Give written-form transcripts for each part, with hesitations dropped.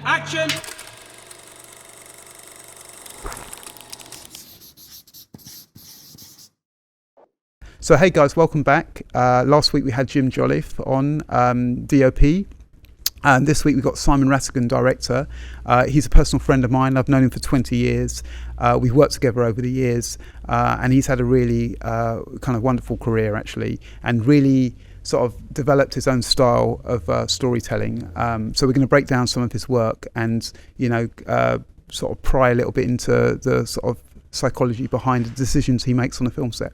Action! So hey guys, welcome back. Last week we had Jim Jolliffe on DOP, and this week we've got Simon Ratigan, director. He's a personal friend of mine. I've known him for 20 years. We've worked together over the years, and he's had a really kind of wonderful career actually, and really sort of developed his own style of storytelling. So we're going to break down some of his work and, sort of pry a little bit into the sort of psychology behind the decisions he makes on a film set.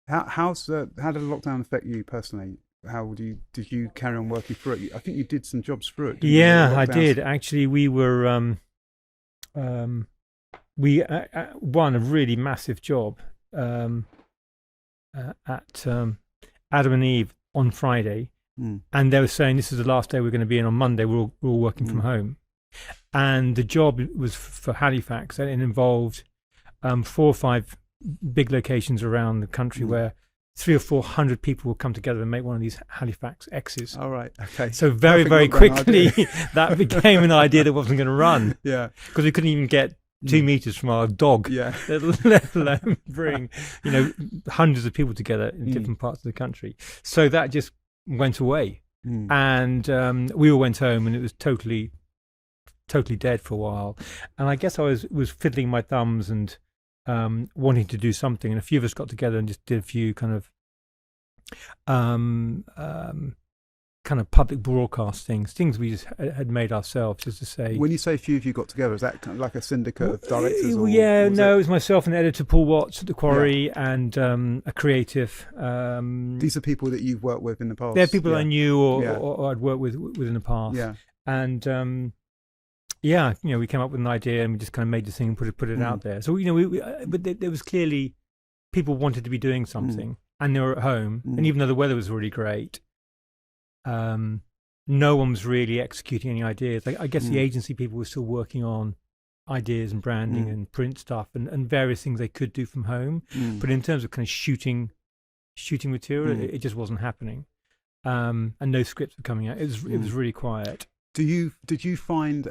How did the lockdown affect you personally? Did you carry on working through it? I think you did some jobs through it. Yeah, I did. Actually, we were we won a really massive job at Adam and Eve on Friday, and they were saying this is the last day we're going to be in. On Monday, we're all working from home, and the job was for Halifax, and it involved 4 or 5 big locations around the country where 300 or 400 people will come together and make one of these Halifax X's. All right, okay. So very quickly that became an idea that wasn't going to run. Yeah, because we couldn't even get 2 meters from our dog. Yeah, let alone bring hundreds of people together in different parts of the country. So that just went away, and we all went home, and it was totally dead for a while. And I guess I was fiddling my thumbs and wanting to do something, and a few of us got together and just did a few kind of public broadcast things we just had made ourselves, just to say. When you say a few of you got together, is that kind of like a syndicate of directors? It was myself and editor Paul Watts at the Quarry, and a creative. These are people that you've worked with in the past. They're people I knew or I'd worked with in the past. Yeah, and. We came up with an idea and we just kind of made the thing and put it out there. So but there was clearly people wanted to be doing something, and they were at home, and even though the weather was really great, no one was really executing any ideas. Like, I guess the agency people were still working on ideas and branding and print stuff and various things they could do from home, but in terms of kind of shooting material, it just wasn't happening, and no scripts were coming out. It was really quiet. Did you find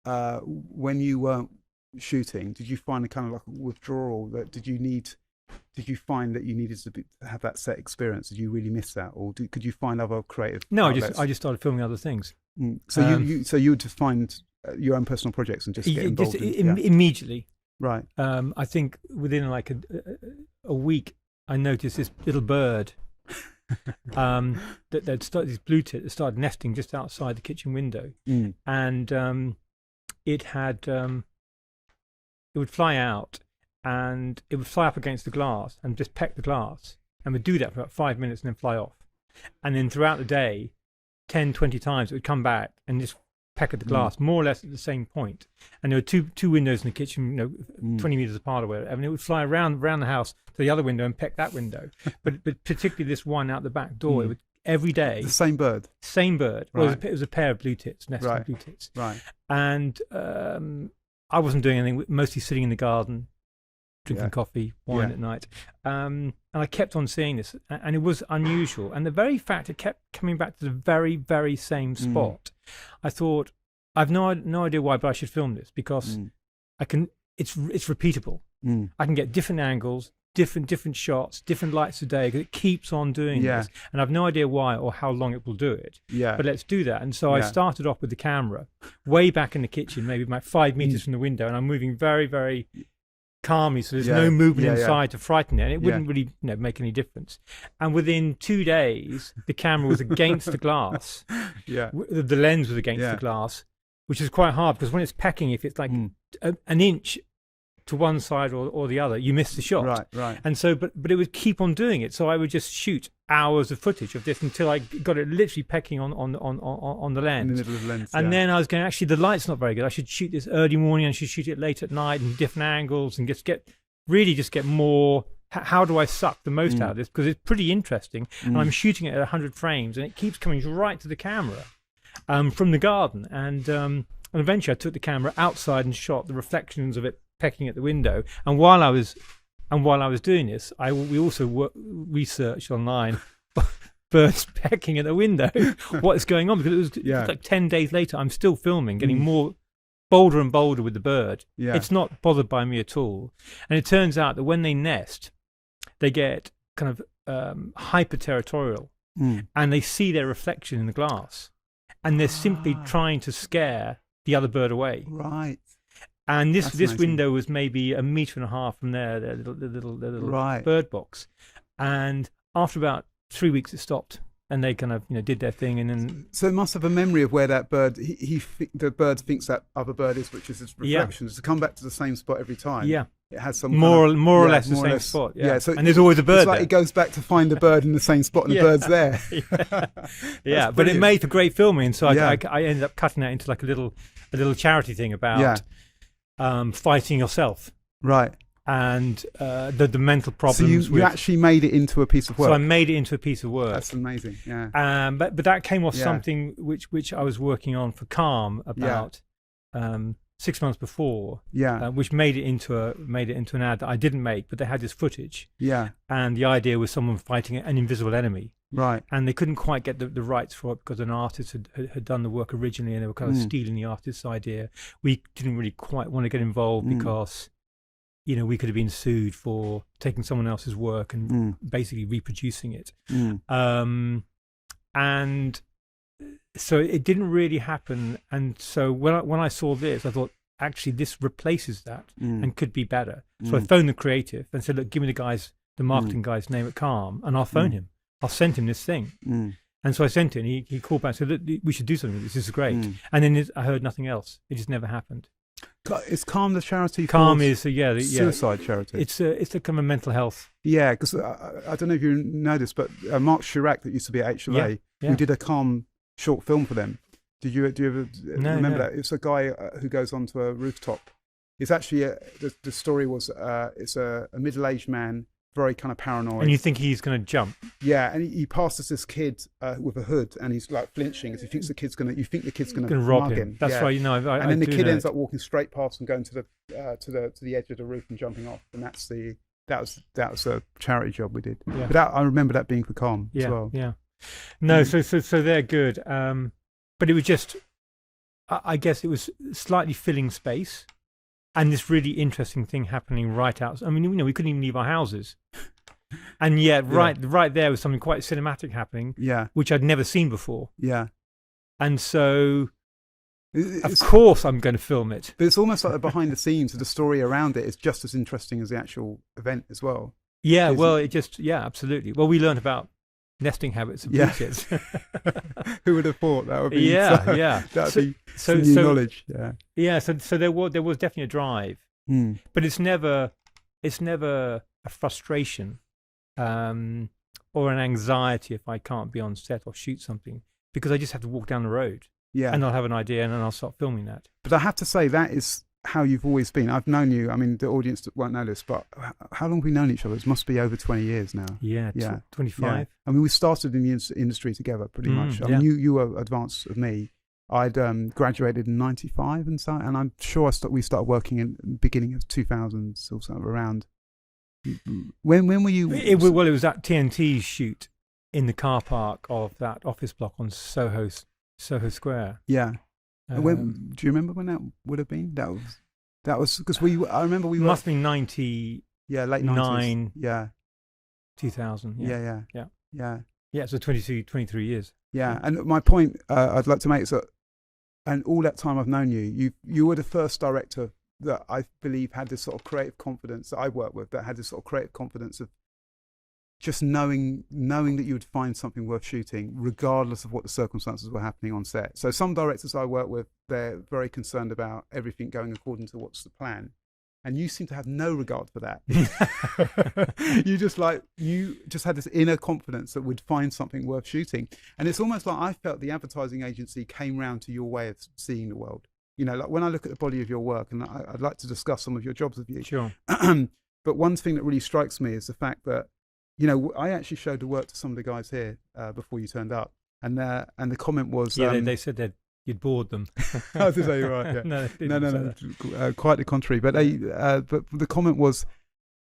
when you weren't shooting, did you find a kind of like a withdrawal? Did you find that you needed to have that set experience? Did you really miss that, or could you find other creative? No, I just started filming other things. So you would just find your own personal projects and just get involved immediately. Right. I think within like a week, I noticed this little bird. That they'd started, these blue tits that started nesting just outside the kitchen window, and it would fly out and it would fly up against the glass and just peck the glass, and would do that for about 5 minutes and then fly off, and then throughout the day 10-20 times it would come back and just peck at the glass, more or less at the same point. And there were two windows in the kitchen, 20 meters apart or whatever, and it would fly around the house to the other window and peck that window. but particularly this one out the back door, it would, every day. The same bird? Same bird. Right. Well, it was a pair of blue tits, nesting blue tits. Right. And I wasn't doing anything, mostly sitting in the garden, drinking coffee, wine at night. And I kept on seeing this, and it was unusual. And the very fact it kept coming back to the very, very same spot, I thought, I've no idea why, but I should film this, because I can. It's repeatable. I can get different angles, different shots, different lights of day, because it keeps on doing this. And I've no idea why or how long it will do it. Yeah. But let's do that. And so I started off with the camera way back in the kitchen, maybe about 5 meters from the window, and I'm moving very, very calmly, so there's no movement inside to frighten it, and it wouldn't really make any difference. And within 2 days, the camera was against the glass. The lens was against the glass, which is quite hard, because when it's pecking, if it's like an inch to one side or the other, you miss the shot. Right. And so, but it would keep on doing it. So I would just shoot hours of footage of this until I got it literally pecking on the lens. In the middle of the lens. And then I was going, actually, the light's not very good. I should shoot this early morning. I should shoot it late at night in different angles, and just get more. How do I suck the most out of this? Because it's pretty interesting. And I'm shooting it at 100 frames, and it keeps coming right to the camera from the garden. And eventually I took the camera outside and shot the reflections of it pecking at the window. And while I was doing this, we also researched online birds pecking at the window. What is going on? Because it was like 10 days later, I'm still filming, getting more bolder and bolder with the bird. Yeah. It's not bothered by me at all. And it turns out that when they nest, they get kind of hyper-territorial, and they see their reflection in the glass, and they're simply trying to scare the other bird away. Right. And this window was maybe 1.5 meters from their little bird box. And after about 3 weeks, it stopped, and they kind of did their thing. And then so it must have a memory of where that bird the bird thinks that other bird is, which is its reflection. To come back to the same spot every time. Yeah. It has some more or less the same spot. Yeah. So and there's always a bird. It's like there. it goes back to find the bird in the same spot, and the bird's there. Yeah. But it made for great filming. So I ended up cutting that into like a little charity thing about fighting yourself. Right. And the mental problems. So you actually made it into a piece of work. So I made it into a piece of work. That's amazing. Yeah. But that came off something which I was working on for Calm about 6 months before. Yeah. Which made it into an ad that I didn't make, but they had this footage. Yeah. And the idea was someone fighting an invisible enemy. Right. And they couldn't quite get the rights for it because an artist had done the work originally, and they were kind of stealing the artist's idea. We didn't really quite want to get involved because we could have been sued for taking someone else's work and basically reproducing it. And so it didn't really happen. And so when I saw this, I thought, actually, this replaces that and could be better. So I phoned the creative and said, look, give me the marketing guy's name at Calm, and I'll phone him. I'll send him this thing. And so I sent it, and he called back and said, look, we should do something with this. This is great. And then I heard nothing else. It just never happened. Is Calm the charity? Calm is suicide charity. It's a kind of mental health. Yeah, because I don't know if you know this, but Mark Chirac, that used to be at HLA, we did a Calm short film for them. Do you ever remember that? It's a guy who goes onto a rooftop. It's actually the story was it's a middle-aged man, very kind of paranoid. And you think he's going to jump? Yeah, and he passes this kid with a hood, and he's like flinching because he thinks the kid's going to rob him. That's right. And then the kid ends up walking straight past and going to the edge of the roof and jumping off. And that was a charity job we did. Yeah. But I remember that being for Calm as well. Yeah. No, so they're good. But it was just, I guess it was slightly filling space. And this really interesting thing happening right out. I mean, we couldn't even leave our houses, and yet right there was something quite cinematic happening. Yeah, which I'd never seen before. Yeah, and so of course I'm going to film it. But it's almost like the behind the scenes of the story around it is just as interesting as the actual event as well. Yeah, absolutely. Well, we learned about nesting habits of blue-tits. Who would have thought that would be? That'd be new knowledge. Yeah. So there was definitely a drive, but it's never a frustration or an anxiety if I can't be on set or shoot something, because I just have to walk down the road. Yeah, and I'll have an idea and then I'll start filming that. But I have to say that is how you've always been. I've known you. I mean, the audience won't know this, but how long have we known each other? It must be over 20 years now. Yeah. 25. Yeah. I mean, we started in the industry together pretty much. I mean, you were advanced of me. I'd graduated in 95 and I'm sure we started working in the beginning of 2000s or something around. When were you? It was at TNT's shoot in the car park of that office block on Soho Square. Yeah. Do you remember when that would have been? That was because I remember we must be 90. Yeah, late 90s. Yeah. 2000. Yeah. So 23 years. Yeah, and my point I'd like to make is that, and all that time I've known you were the first director that I believe had this sort of creative confidence that I worked with, that had this sort of creative confidence of just knowing that you would find something worth shooting regardless of what the circumstances were happening on set. So some directors I work with, they're very concerned about everything going according to what's the plan. And you seem to have no regard for that. you just had this inner confidence that we'd find something worth shooting. And it's almost like I felt the advertising agency came round to your way of seeing the world. Like when I look at the body of your work, and I'd like to discuss some of your jobs with you. Sure. But one thing that really strikes me is the fact that, I actually showed the work to some of the guys here before you turned up, and the comment was, they said that you'd bored them. Oh, did they? Right? Yeah. No. Quite the contrary. But but the comment was,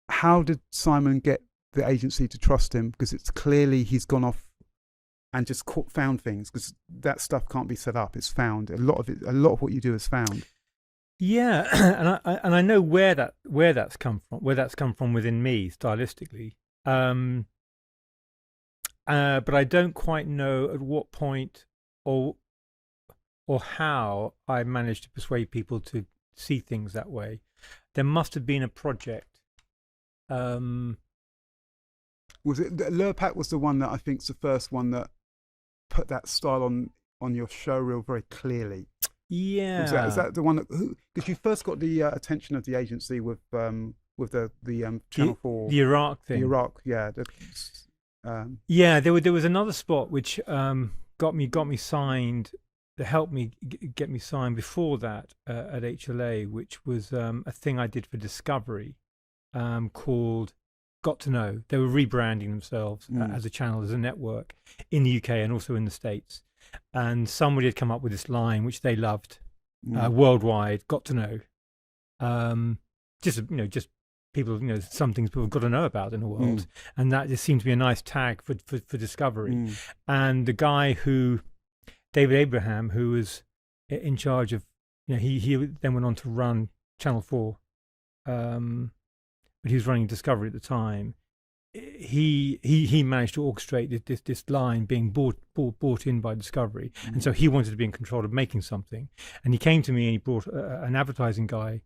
how did Simon get the agency to trust him? Because it's clearly he's gone off and just found things, because that stuff can't be set up. It's found. A lot of what you do is found. Yeah, and I know where that's come from. Where that's come from within me stylistically. But I don't quite know at what point or how I managed to persuade people to see things that way. There must have been a project. Was it Lurpak was the one that I think is the first one that put that style on your show reel very clearly? Yeah. Is that the one that, because you first got the attention of the agency with the Channel 4, the Iraq thing. The Iraq, yeah. Yeah, there was another spot which got me signed. That helped me get me signed before that at HLA, which was a thing I did for Discovery called Got to Know. They were rebranding themselves as a channel, as a network in the UK and also in the States. And somebody had come up with this line which they loved worldwide. Got to know. Just people, some things people have got to know about in the world, and that just seemed to be a nice tag for Discovery. And the guy David Abraham, who was in charge of, he then went on to run Channel 4, but he was running Discovery at the time. He managed to orchestrate this line being bought in by Discovery, and so he wanted to be in control of making something. And he came to me and he brought an advertising guy,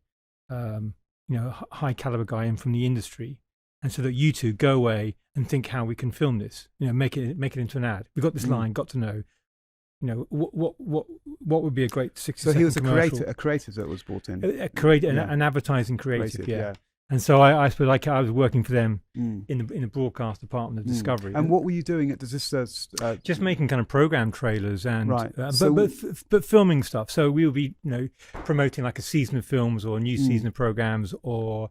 high caliber guy in from the industry, and so that you two go away and think how we can film this, make it into an ad. We got this line, got to know. What would be a great 60-second So he was commercial. a creative that was brought in. An advertising creative, yeah. And so I suppose I was working for them in the broadcast department of Discovery. And what were you doing? Just making kind of program trailers and right. but filming stuff. So we would be promoting like a season of films or a new season of programs, or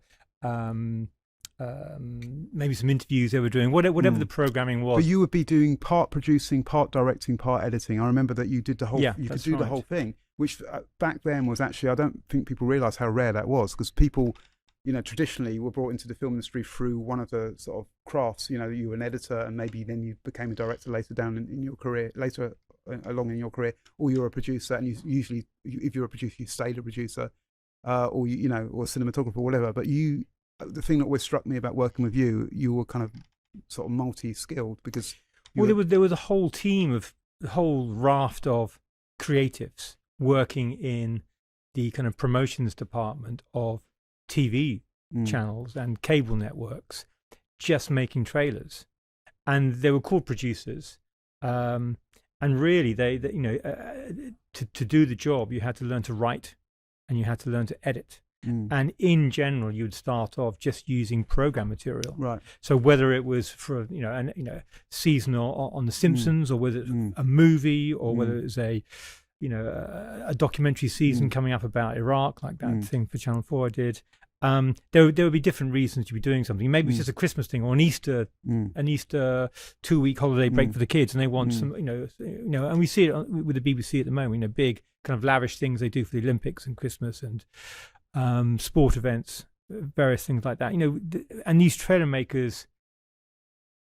maybe some interviews they were doing, whatever the programming was. But you would be doing part producing, part directing, part editing. I remember that you did the whole. You could do the whole thing, which back then was actually, I don't think people realise how rare that was, because people, traditionally were brought into the film industry through one of the sort of crafts. You were an editor, and maybe then you became a director later down in your career, later along in your career, or you're a producer, and you usually, if you're a producer, you stayed a producer, or or a cinematographer, or whatever. But the thing that always struck me about working with you were kind of sort of multi-skilled, because there was a whole team the whole raft of creatives working in the kind of promotions department of TV channels and cable networks, just making trailers, and they were called producers. And really, they to do the job, you had to learn to write, and you had to learn to edit. And in general, you would start off just using program material. Right. So whether it was for season on The Simpsons, or whether it's a movie, or whether it was a documentary season coming up about Iraq, like that thing for Channel 4 I did. There would be different reasons to be doing something. Maybe it's just a Christmas thing, or an Easter 2-week holiday break for the kids, and they want some, and we see it with the BBC at the moment. Big kind of lavish things they do for the Olympics and Christmas and sport events, various things like that. And these trailer makers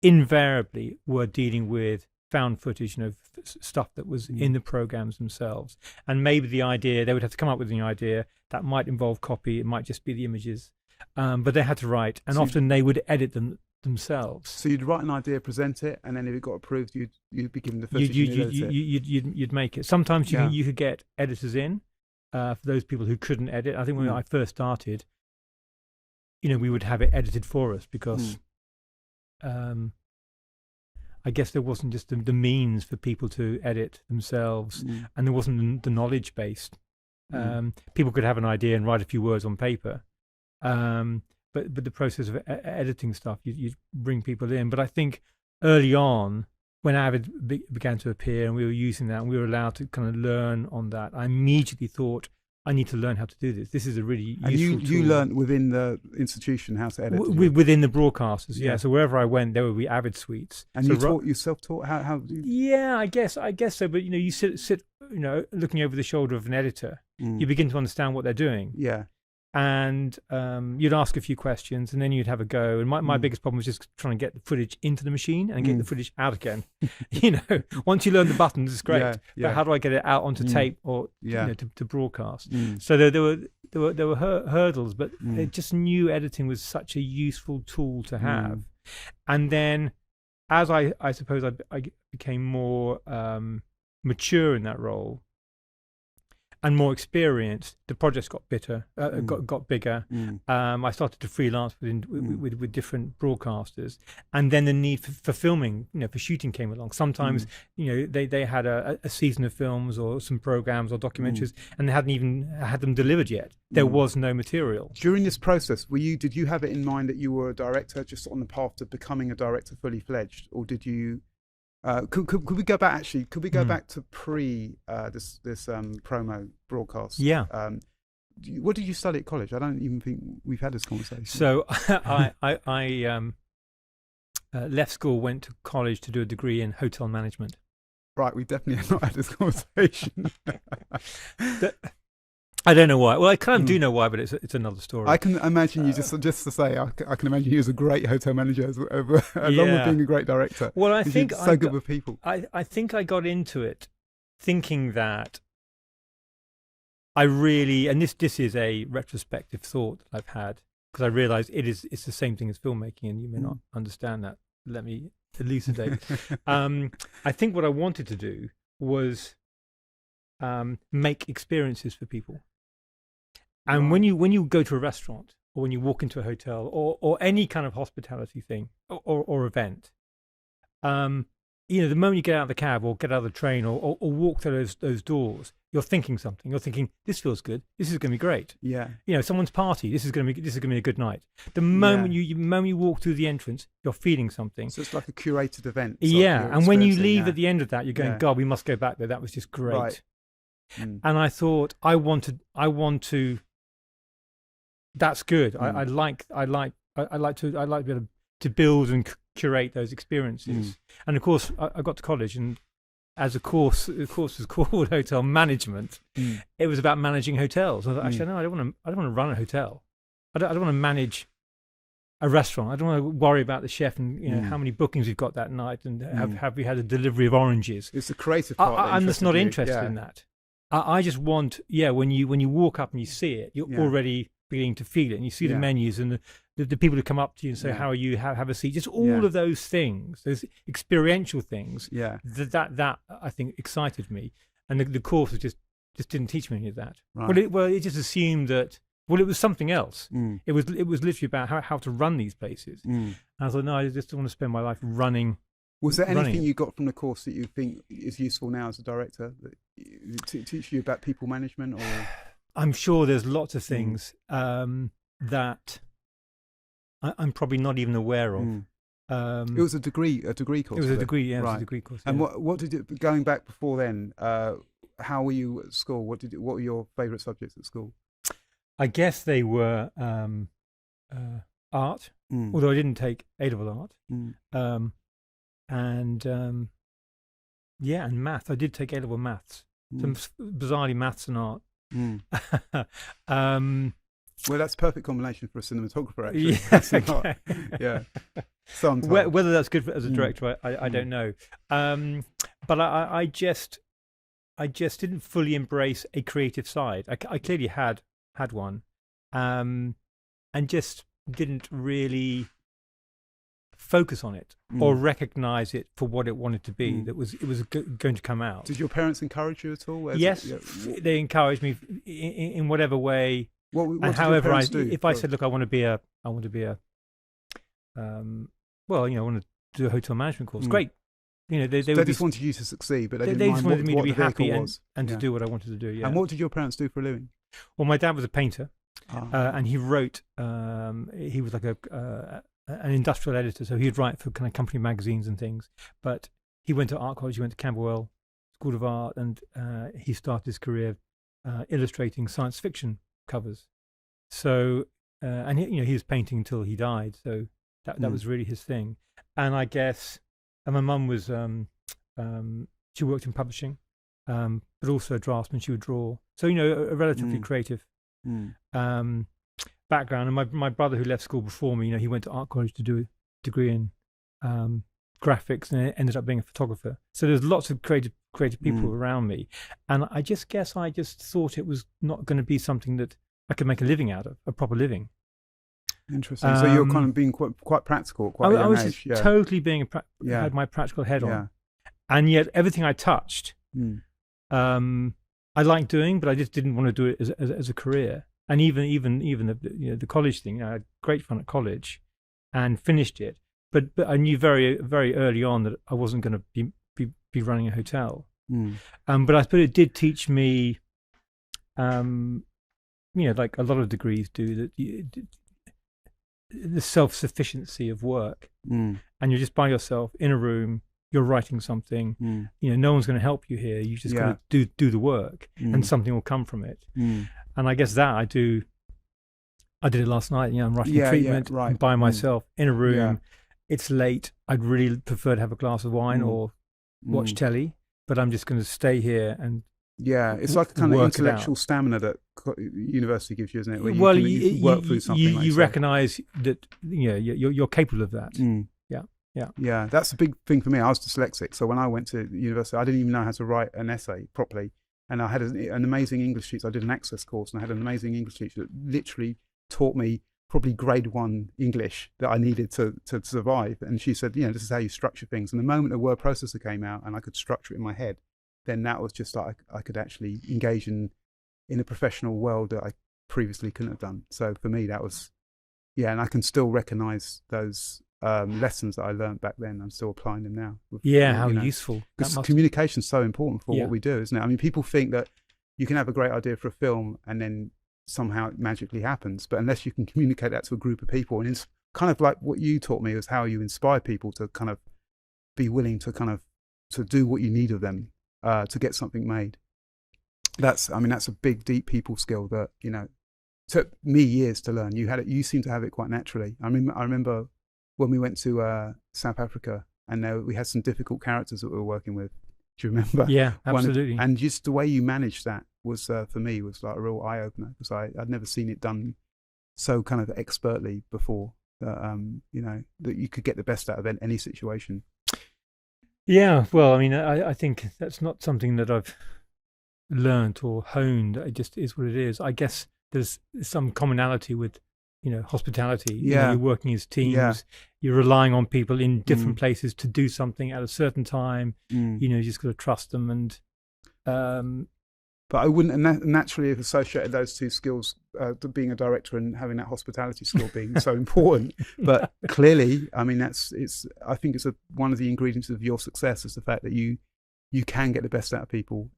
invariably were dealing with found footage, stuff that was in the programs themselves. And maybe the idea, they would have to come up with an idea that might involve copy, it might just be the images, but they had to write, and often they would edit them themselves. So you'd write an idea, present it, and then if it got approved, you'd be given the first. You'd make it. Sometimes you could get editors in for those people who couldn't edit. I think when I first started, we would have it edited for us, because I guess there wasn't just the means for people to edit themselves, and there wasn't the knowledge base. People could have an idea and write a few words on paper, but the process of editing stuff, you bring people in. But I think early on, when Avid began to appear and we were using that and we were allowed to kind of learn on that, I immediately thought, I need to learn how to do this. This is a really useful tool. You learned within the institution how to edit? Within the broadcasters, yeah. So wherever I went, there would be Avid suites. And so you self-taught? How do you... Yeah, I guess so. But, you sit looking over the shoulder of an editor, you begin to understand what they're doing. Yeah. and you'd ask a few questions, and then you'd have a go. And my biggest problem was just trying to get the footage into the machine and get the footage out again. Once you learn the buttons, it's great. But how do I get it out onto tape or to broadcast? So there were hurdles, but I just knew editing was such a useful tool to have. And then, as I suppose I became more mature in that role and more experienced, the projects got got bigger. I started to freelance with different broadcasters, and then the need for filming, for shooting came along. Sometimes, they had a season of films or some programs or documentaries, and they hadn't even had them delivered yet. There was no material. During this process, did you have it in mind that you were a director, just on the path to becoming a director fully fledged, or did you? Could we go back? Actually, could we go back to this promo broadcast? Yeah. What did you study at college? I don't even think we've had this conversation. So I left school, went to college to do a degree in hotel management. Right, we definitely have not had this conversation. I don't know why. Well, I kind of do know why, but it's another story. I can imagine you just to say. I can imagine you as a great hotel manager, along with being a great director. Well, I think you're so good with people. I think I got into it thinking that I really, and this is a retrospective thought that I've had, because I realised it's the same thing as filmmaking, and you may not understand that. Let me elucidate. I think what I wanted to do was make experiences for people. And when you go to a restaurant, or when you walk into a hotel, or any kind of hospitality thing or event, the moment you get out of the cab or get out of the train or walk through those doors, you're thinking something. You're thinking, this feels good. This is going to be great. Yeah. Someone's party. This is going to be a good night. The moment you walk through the entrance, you're feeling something. So it's like a curated event. Yeah. And when you leave at the end of that, you're going, God, we must go back there. That was just great. Right. And I thought, I want to. That's good. I like to be able to build and curate those experiences. And of course, I got to college, and as the course was called hotel management, it was about managing hotels. I thought, actually, no, I don't want to run a hotel. I don't want to manage a restaurant. I don't want to worry about the chef and how many bookings we've got that night, and have we had a delivery of oranges. It's the creative part. I'm just not interested in that. I just want, when you walk up and you see it, you're already beginning to feel it, and you see the menus and the people who come up to you and say, how are you, have a seat, just all of those things, those experiential things. That I think excited me, and the course was just didn't teach me any of that. Right. It just assumed that it was something else. It was literally about how to run these places. And I thought, no, I just want to spend my life running. Was there anything you got from the course that you think is useful now as a director, that teach you about people management? Or I'm sure there's lots of things that I'm probably not even aware of. It was a degree course. It was a degree, right. It was a degree course. And what did it? Going back before then, how were you at school? What were your favourite subjects at school? I guess they were art, although I didn't take A-level art, and math. I did take A-level maths. Some bizarrely maths and art. Well, that's a perfect combination for a cinematographer, actually. Yeah. Whether that's good as a director, I don't know. But I just didn't fully embrace a creative side. I clearly had one, and just didn't really focus on it or recognize it for what it wanted to be. It was going to come out. Did your parents encourage you at all? Yes, they encouraged me in whatever way. What however, I said, look, I want to be a, I want to do a hotel management course. Great. They just wanted you to succeed, but they just wanted me to be happy and to Yeah. do what I wanted to do. Yeah. And what did your parents do for a living? Well, my dad was a painter, and he wrote. He was like an industrial editor, so he'd write for kind of company magazines and things. But he went to art college. He went to Camberwell School of Art, and he started his career illustrating science fiction covers. So, and he was painting until he died. So that was really his thing. And I guess, and my mum was, she worked in publishing, but also a draftsman. She would draw. So a relatively creative background. And my brother, who left school before me, he went to art college to do a degree in graphics, and ended up being a photographer. So there's lots of creative people around me, and I guess I just thought it was not going to be something that I could make a living out of, a proper living. Interesting. So you're kind of being quite practical at quite a young was age. Totally being had my practical head on, and yet everything I touched, I liked doing, but I just didn't want to do it as a career. And even the college thing, I had great fun at college, and finished it. But I knew very very early on that I wasn't going to be running a hotel. But I suppose it did teach me, like a lot of degrees do, that the self-sufficiency of work, and you're just by yourself in a room, you're writing something, no one's going to help you here, you just got to do the work, and something will come from it. And I guess that I did it last night. I'm writing a treatment by myself in a room. It's late, I'd really prefer to have a glass of wine or watch telly, but I'm just going to stay here and it's like a kind of intellectual stamina that university gives you, isn't it? Where you can work through something. You recognise that you're capable of that. Yeah. That's a big thing for me. I was dyslexic, so when I went to university, I didn't even know how to write an essay properly. And I had an amazing English teacher. I did an access course, and I had an amazing English teacher that literally taught me probably grade 1 English that I needed to survive. And she said, this is how you structure things. And the moment a word processor came out and I could structure it in my head, then that was just like I could actually engage in a professional world that I previously couldn't have done. So for me, that was, and I can still recognize those lessons that I learned back then. I'm still applying them now. How useful. Because communication is so important for what we do, isn't it? I mean, people think that you can have a great idea for a film and then somehow it magically happens, but unless you can communicate that to a group of people, and it's kind of like what you taught me was how you inspire people to kind of be willing to kind of to do what you need of them to get something made. That's a big, deep people skill that took me years to learn. You seem to have it quite naturally. I remember when we went to South Africa, and we had some difficult characters that we were working with. Do you remember? Yeah, absolutely. And just the way you managed that was, for me, was like a real eye opener, because I'd never seen it done so kind of expertly before. That that you could get the best out of any situation. Yeah, well, I mean, I think that's not something that I've learned or honed. It just is what it is. I guess there's some commonality with hospitality. You're working as teams. You're relying on people in different places to do something at a certain time. You just got to trust them. And but I wouldn't naturally have associated those two skills, to being a director and having that hospitality skill being so important. But clearly, I mean, I think it's one of the ingredients of your success is the fact that you can get the best out of people.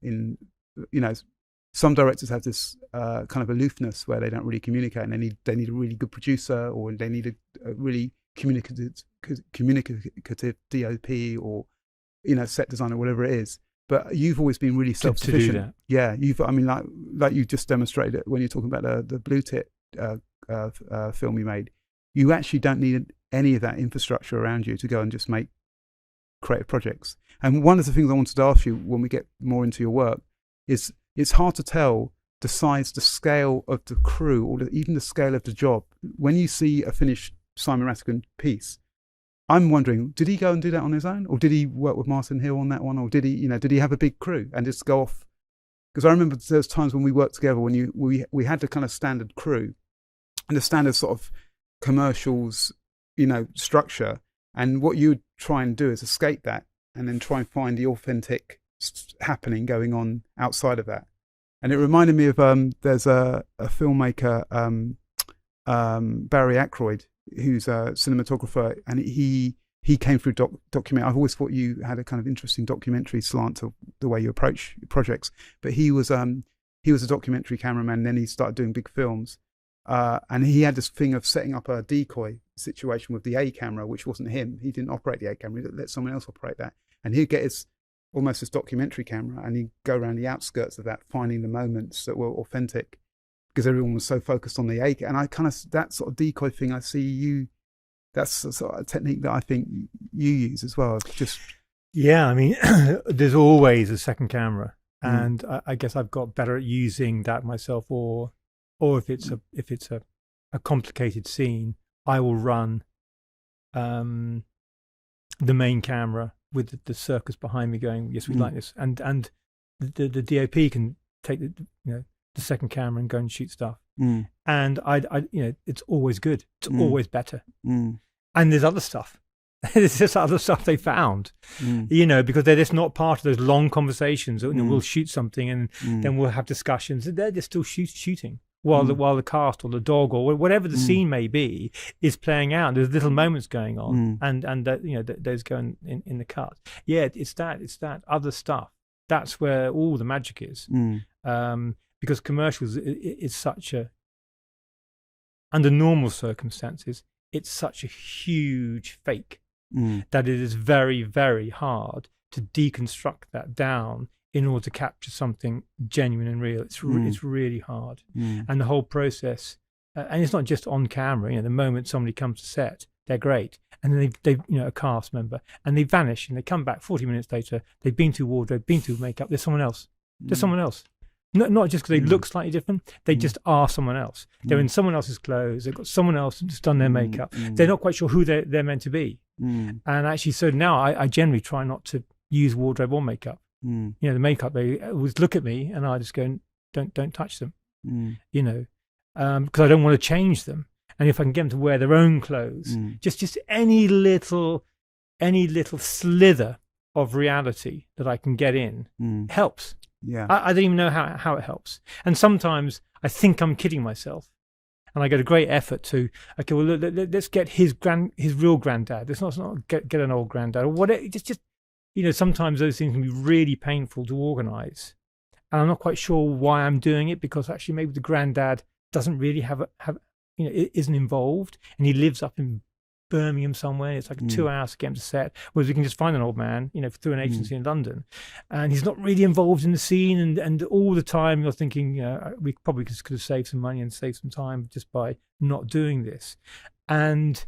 Some directors have this kind of aloofness where they don't really communicate, and they need a really good producer, or they need a really communicative DOP, or set designer, whatever it is. But you've always been really self-sufficient. To do that. Yeah, like you just demonstrated it when you're talking about the Blue Tit film you made. You actually don't need any of that infrastructure around you to go and just make creative projects. And one of the things I wanted to ask you when we get more into your work is, it's hard to tell the size, the scale of the crew, or even the scale of the job. When you see a finished Simon Ratigan piece, I'm wondering, did he go and do that on his own, or did he work with Martin Hill on that one, or did he have a big crew and just go off? Because I remember there's times when we worked together when we had the kind of standard crew and the standard sort of commercials, structure, and what you would try and do is escape that and then try and find the authentic happening going on outside of that. And it reminded me of there's a filmmaker, Barry Ackroyd, who's a cinematographer, and he came through documentary. I've always thought you had a kind of interesting documentary slant to the way you approach projects, but he was a documentary cameraman, then he started doing big films, and he had this thing of setting up a decoy situation with the A camera, which wasn't him. He didn't operate the A camera, he let someone else operate that, and he'd get almost his documentary camera, and he'd go around the outskirts of that, finding the moments that were authentic, because everyone was so focused on the A. And I kind of, that sort of decoy thing, I see you, that's a sort of technique that I think you use as well. Yeah, I mean, there's always a second camera, and I guess I've got better at using that myself, or if it's a a complicated scene, I will run the main camera with the circus behind me going, yes, we like this, and the DOP can take the second camera and go and shoot stuff, and I it's always good, it's always better, and there's other stuff. There's just other stuff they found, because they're just not part of those long conversations. We'll shoot something and then we'll have discussions. They're just still shooting while the cast or the dog or whatever the scene may be is playing out. There's little moments going on, and those going in the cut. Yeah, it's that other stuff. That's where all the magic is, because commercials is such a, under normal circumstances, it's such a huge fake. That it is very, very hard to deconstruct that down in order to capture something genuine and real. It's really hard, and the whole process. And it's not just on camera. The moment somebody comes to set, they're great, and then they a cast member, and they vanish, and they come back 40 minutes later. They've been through wardrobe, been through makeup. There's someone else. There's someone else. Not just because they look slightly different, they just are someone else. They're in someone else's clothes. They've got someone else who's done their makeup. They're not quite sure who they're meant to be. And actually, so now I generally try not to use wardrobe or makeup. The makeup, they always look at me, and I just go, don't touch them. Because I don't want to change them. And if I can get them to wear their own clothes, just any little slither of reality that I can get in helps. Yeah, I don't even know how it helps. And sometimes I think I'm kidding myself, and I get a great effort to, okay, well, let's get his real granddad. Let's not get an old granddad or whatever. Just sometimes those things can be really painful to organise, and I'm not quite sure why I'm doing it, because actually maybe the granddad doesn't really have isn't involved, and he lives up in Birmingham somewhere. It's like 2 hours to get him to set, whereas we can just find an old man, through an agency in London, and he's not really involved in the scene, and all the time you're thinking, we probably could have saved some money and saved some time just by not doing this. And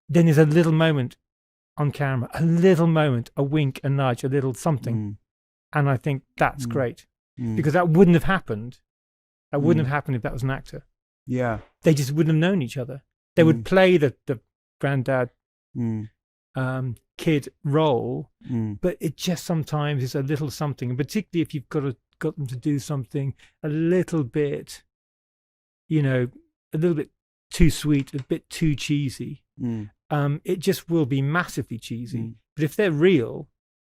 then there's a little moment on camera, a little moment, a wink, a nudge, a little something, and I think that's great, because that wouldn't have happened. That wouldn't have happened if that was an actor. Yeah, they just wouldn't have known each other. They would play the granddad kid role, but it just sometimes is a little something, and particularly if you've got them to do something a little bit too sweet, a bit too cheesy, it just will be massively cheesy. But if they're real,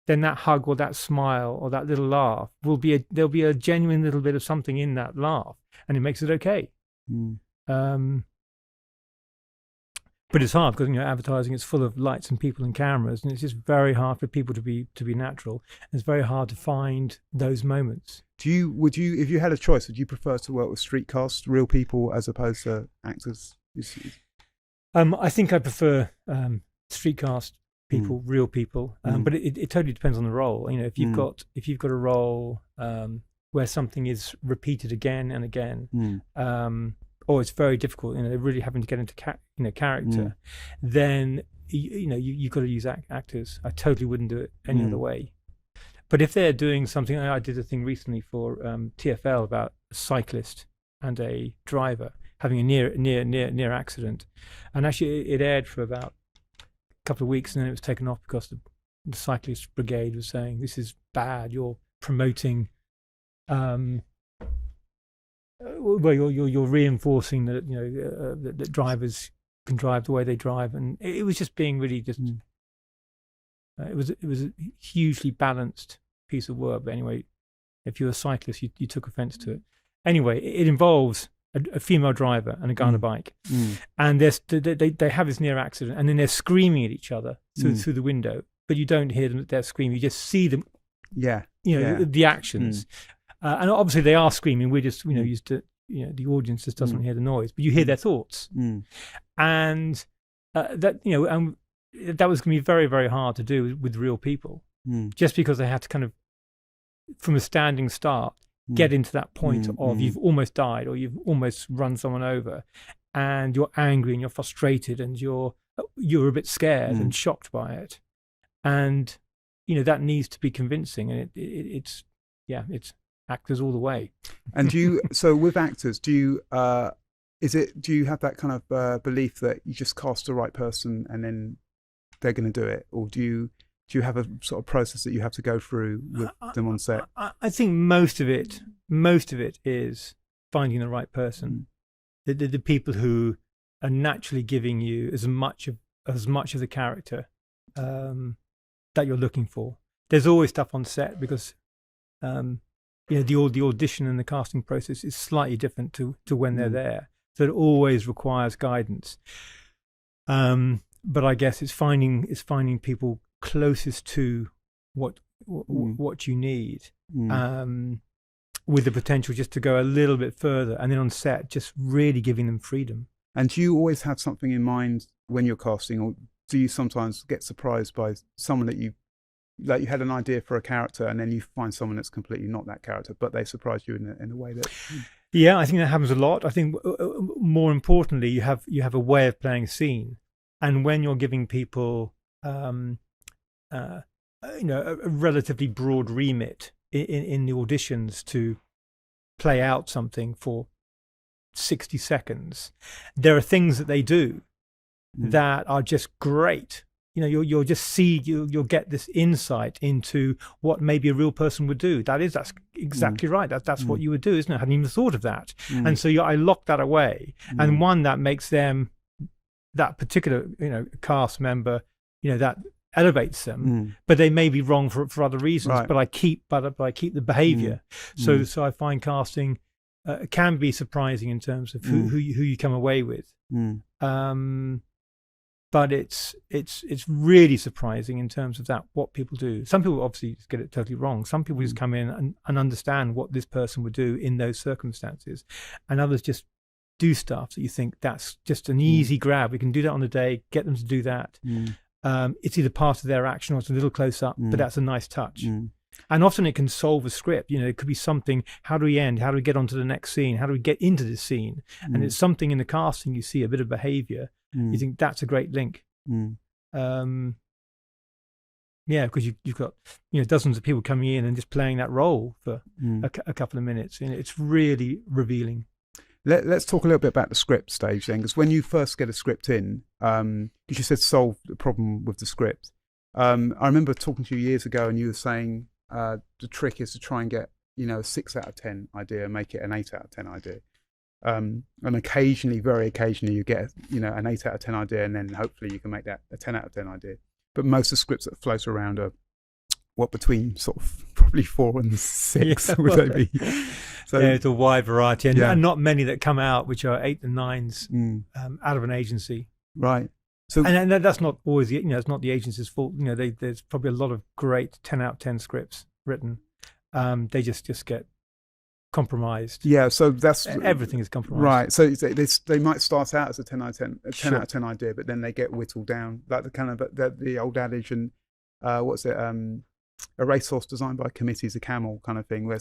then that hug or that smile or that little laugh there'll be a genuine little bit of something in that laugh, and it makes it okay. But it's hard because advertising is full of lights and people and cameras, and it's just very hard for people to be natural. It's very hard to find those moments. Would you, if you had a choice, would you prefer to work with street cast, real people, as opposed to actors? I think I prefer street cast people, real people, but it totally depends on the role. If you've got a role where something is repeated again and again, or it's very difficult, they're really having to get into character, then you've got to use actors. I totally wouldn't do it any other way. But if they're doing something, I did a thing recently for TFL about a cyclist and a driver having a near accident, and actually it aired for about a couple of weeks, and then it was taken off because the cyclist brigade was saying, this is bad, you're promoting well, you're reinforcing that that drivers can drive the way they drive, and it was just being really just it was a hugely balanced piece of work. But anyway, if you're a cyclist, you took offence to it. Anyway, it involves a female driver and a guy on a bike, and they have this near accident, and then they're screaming at each other through the window, but you don't hear them. They're screaming. You just see them. The actions. And obviously they are screaming. We're just, used to, the audience just doesn't hear the noise, but you hear their thoughts. And that was going to be very, very hard to do with real people, just because they had to kind of, from a standing start, get into that point of you've almost died or you've almost run someone over, and you're angry and you're frustrated and you're a bit scared and shocked by it, and that needs to be convincing, and it's actors all the way. And so with actors, do you Do you have that kind of belief that you just cast the right person and then they're going to do it, or do you have a sort of process that you have to go through with them on set? I think most of it is finding the right person, the people who are naturally giving you as much of the character that you're looking for. There's always stuff on set because the audition and the casting process is slightly different to when they're there, so it always requires guidance. But I guess it's finding people closest to what you need, with the potential just to go a little bit further, and then on set just really giving them freedom. And do you always have something in mind when you're casting, or do you sometimes get surprised by someone that you had an idea for a character and then you find someone that's completely not that character, but they surprised you in a way that? Yeah, I think that happens a lot. I think more importantly, you have a way of playing a scene, and when you're giving people a relatively broad remit in the auditions to play out something for 60 seconds, there are things that they do that are just great. You'll get this insight into what maybe a real person would do. That's exactly right. That's what you would do, isn't it? I hadn't even thought of that. And so I lock that away. And one that makes them, that particular cast member, that elevates them. But they may be wrong for other reasons. Right. But I keep the behaviour. So I find casting can be surprising in terms of who you come away with. But it's really surprising in terms of what people do. Some people obviously just get it totally wrong. Some people just come in and understand what this person would do in those circumstances, and others just do stuff that you think that's just an easy grab. We can do that on the day, get them to do that. It's either part of their action or it's a little close up, but that's a nice touch. And often it can solve a script. It could be something, how do we end? How do we get on to the next scene? How do we get into this scene? And it's something in the casting, you see a bit of behavior. You think that's a great link. Because you've got dozens of people coming in and just playing that role for a couple of minutes, and it's really revealing. Let's talk a little bit about the script stage then, because when you first get a script in, you said solve the problem with the script. I remember talking to you years ago, and you were saying the trick is to try and get a 6 out of 10 idea, make it an 8 out of 10 idea. And occasionally, very occasionally, you get an 8 out of 10 idea, and then hopefully you can make that a 10 out of 10 idea. But most of the scripts that float around are between sort of probably 4 and 6 would they be? So it's a wide variety, and not many that come out which are 8 and 9s out of an agency. Right. So and that's not always it's not the agency's fault. There's probably a lot of great 10 out of 10 scripts written. They just get compromised. Yeah, so that's everything is compromised. Right. So they might start out as a 10 out of 10, out of 10 idea, but then they get whittled down, like the kind of the old adage, and what's it? A racehorse designed by a committee is a camel kind of thing.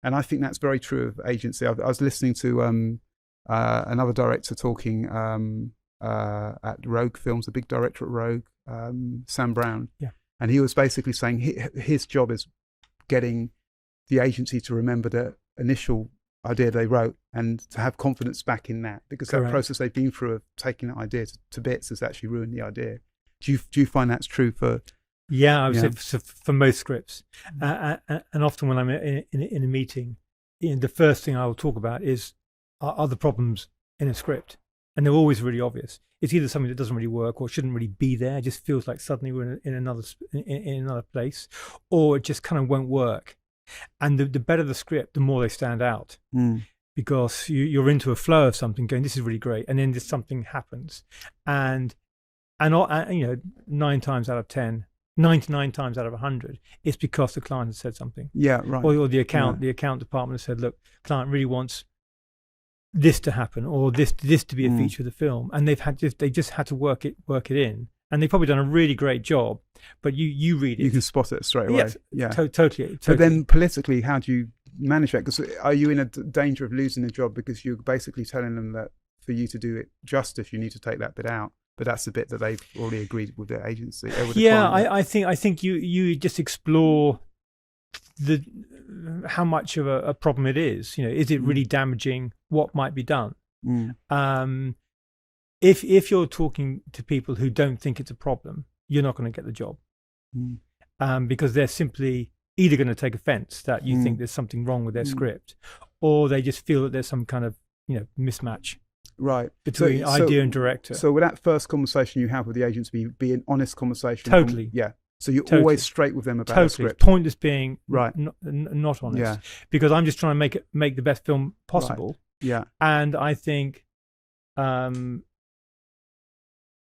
And I think that's very true of agency. I was listening to another director talking at Rogue Films, a big director at Rogue, Sam Brown. Yeah. And he was basically saying his job is getting the agency to remember the initial idea they wrote and to have confidence back in that, because Correct. That process they've been through of taking that idea to bits has actually ruined the idea. Do you find that's true for? Yeah, I would say for most scripts, and often when I'm in a meeting, the first thing I will talk about are the problems in a script, and they're always really obvious. It's either something that doesn't really work or shouldn't really be there. It just feels like suddenly we're in another place, or it just kind of won't work. And the better the script, the more they stand out, because you're into a flow of something, going, this is really great, and then just something happens, and 9 times out of 10. 99 times out of 100, it's because the client has said something. Yeah, right. Or the account department has said, look, client really wants this to happen, or this to be a feature of the film, and they just had to work it in, and they've probably done a really great job. But you read it, you can spot it straight away. Yes, yeah, totally. But then politically, how do you manage that? Because are you in a danger of losing the job because you're basically telling them that for you to do it justice, you need to take that bit out? But that's the bit that they've already agreed with their agency. I think you just explore how much of a problem it is. Is it really damaging what might be done? If you're talking to people who don't think it's a problem, you're not going to get the job, because they're simply either going to take offense that you think there's something wrong with their script, or they just feel that there's some kind of mismatch between idea and director. So with that first conversation you have with the agents, be an honest conversation. Totally. So you're always straight with them about the script. Pointless being not honest, because I'm just trying to make the best film possible. And I think I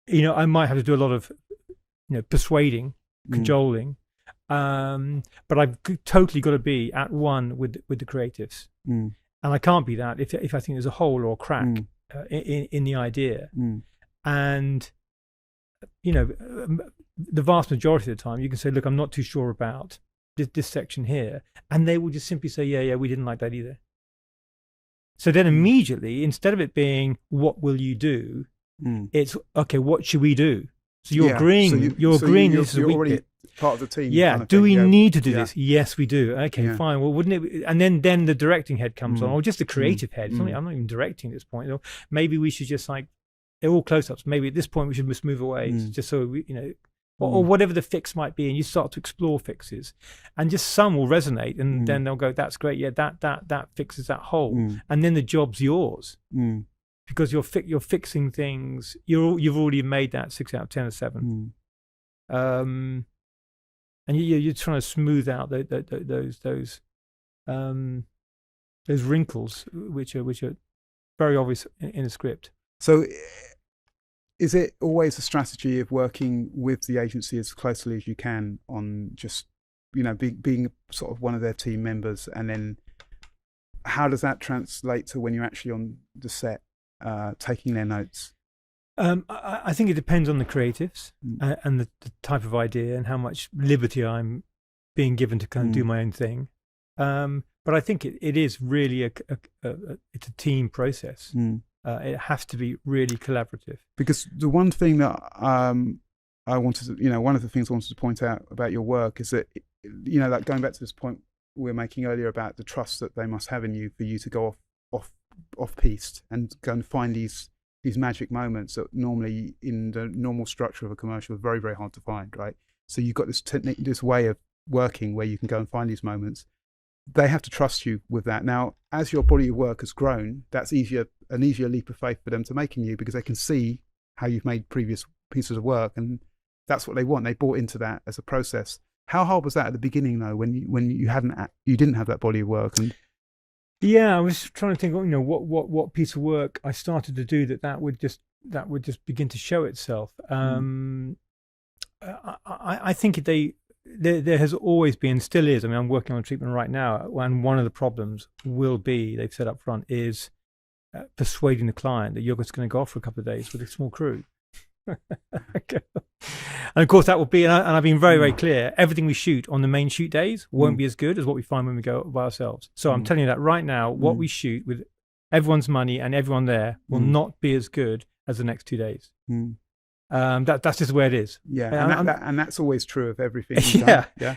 might have to do a lot of persuading, cajoling, but I've totally got to be at one with the creatives, and I can't be that if I think there's a hole or a crack in the idea. And the vast majority of the time you can say, look, I'm not too sure about this section here, and they will just simply say, yeah, we didn't like that either. So then immediately, instead of it being what will you do, it's okay, what should we do? So you're agreeing. You're agreeing this is a weak bit. Part of the team. Yeah. Do we need to do this? Yes, we do. Okay, fine. Well, wouldn't it? And then the directing head comes on, or just the creative head. I'm not even directing at this point. Maybe we should just they're all close-ups. Maybe at this point we should just move away, just so we, or whatever the fix might be, and you start to explore fixes, and just some will resonate, and then they'll go, "That's great. Yeah, that fixes that hole," and then the job's yours. Because you're fixing things. You've already made that 6 out of 10 or 7, and you're trying to smooth out those wrinkles which are very obvious in a script. So, is it always a strategy of working with the agency as closely as you can on just being sort of one of their team members, and then how does that translate to when you're actually on the set? Taking their notes? I think it depends on the creatives and the type of idea and how much liberty I'm being given to kind of do my own thing. But I think it is really it's a team process. It has to be really collaborative. Because the one thing that I wanted to, one of the things I wanted to point out about your work is that, like going back to this point we were making earlier about the trust that they must have in you for you to go off piste and go and find these magic moments that normally in the normal structure of a commercial are very, very hard to find, right? So you've got this technique, this way of working where you can go and find these moments. They have to trust you with that. Now, as your body of work has grown, that's an easier leap of faith for them to make in you, because they can see how you've made previous pieces of work, and that's what they want. They bought into that as a process. How hard was that at the beginning, though, when you didn't have that body of work? And yeah, I was trying to think, what piece of work I started to do that would just begin to show itself. I think there has always been, still is. I mean, I'm working on treatment right now, and one of the problems will be, they've said up front, is persuading the client that you're just going to go off for a couple of days with a small crew. And of course that will be, and I've been very, very clear, everything we shoot on the main shoot days won't be as good as what we find when we go by ourselves. So I'm telling you that right now, what we shoot with everyone's money and everyone there will not be as good as the next 2 days. That's just the way it is. And that's always true of everything.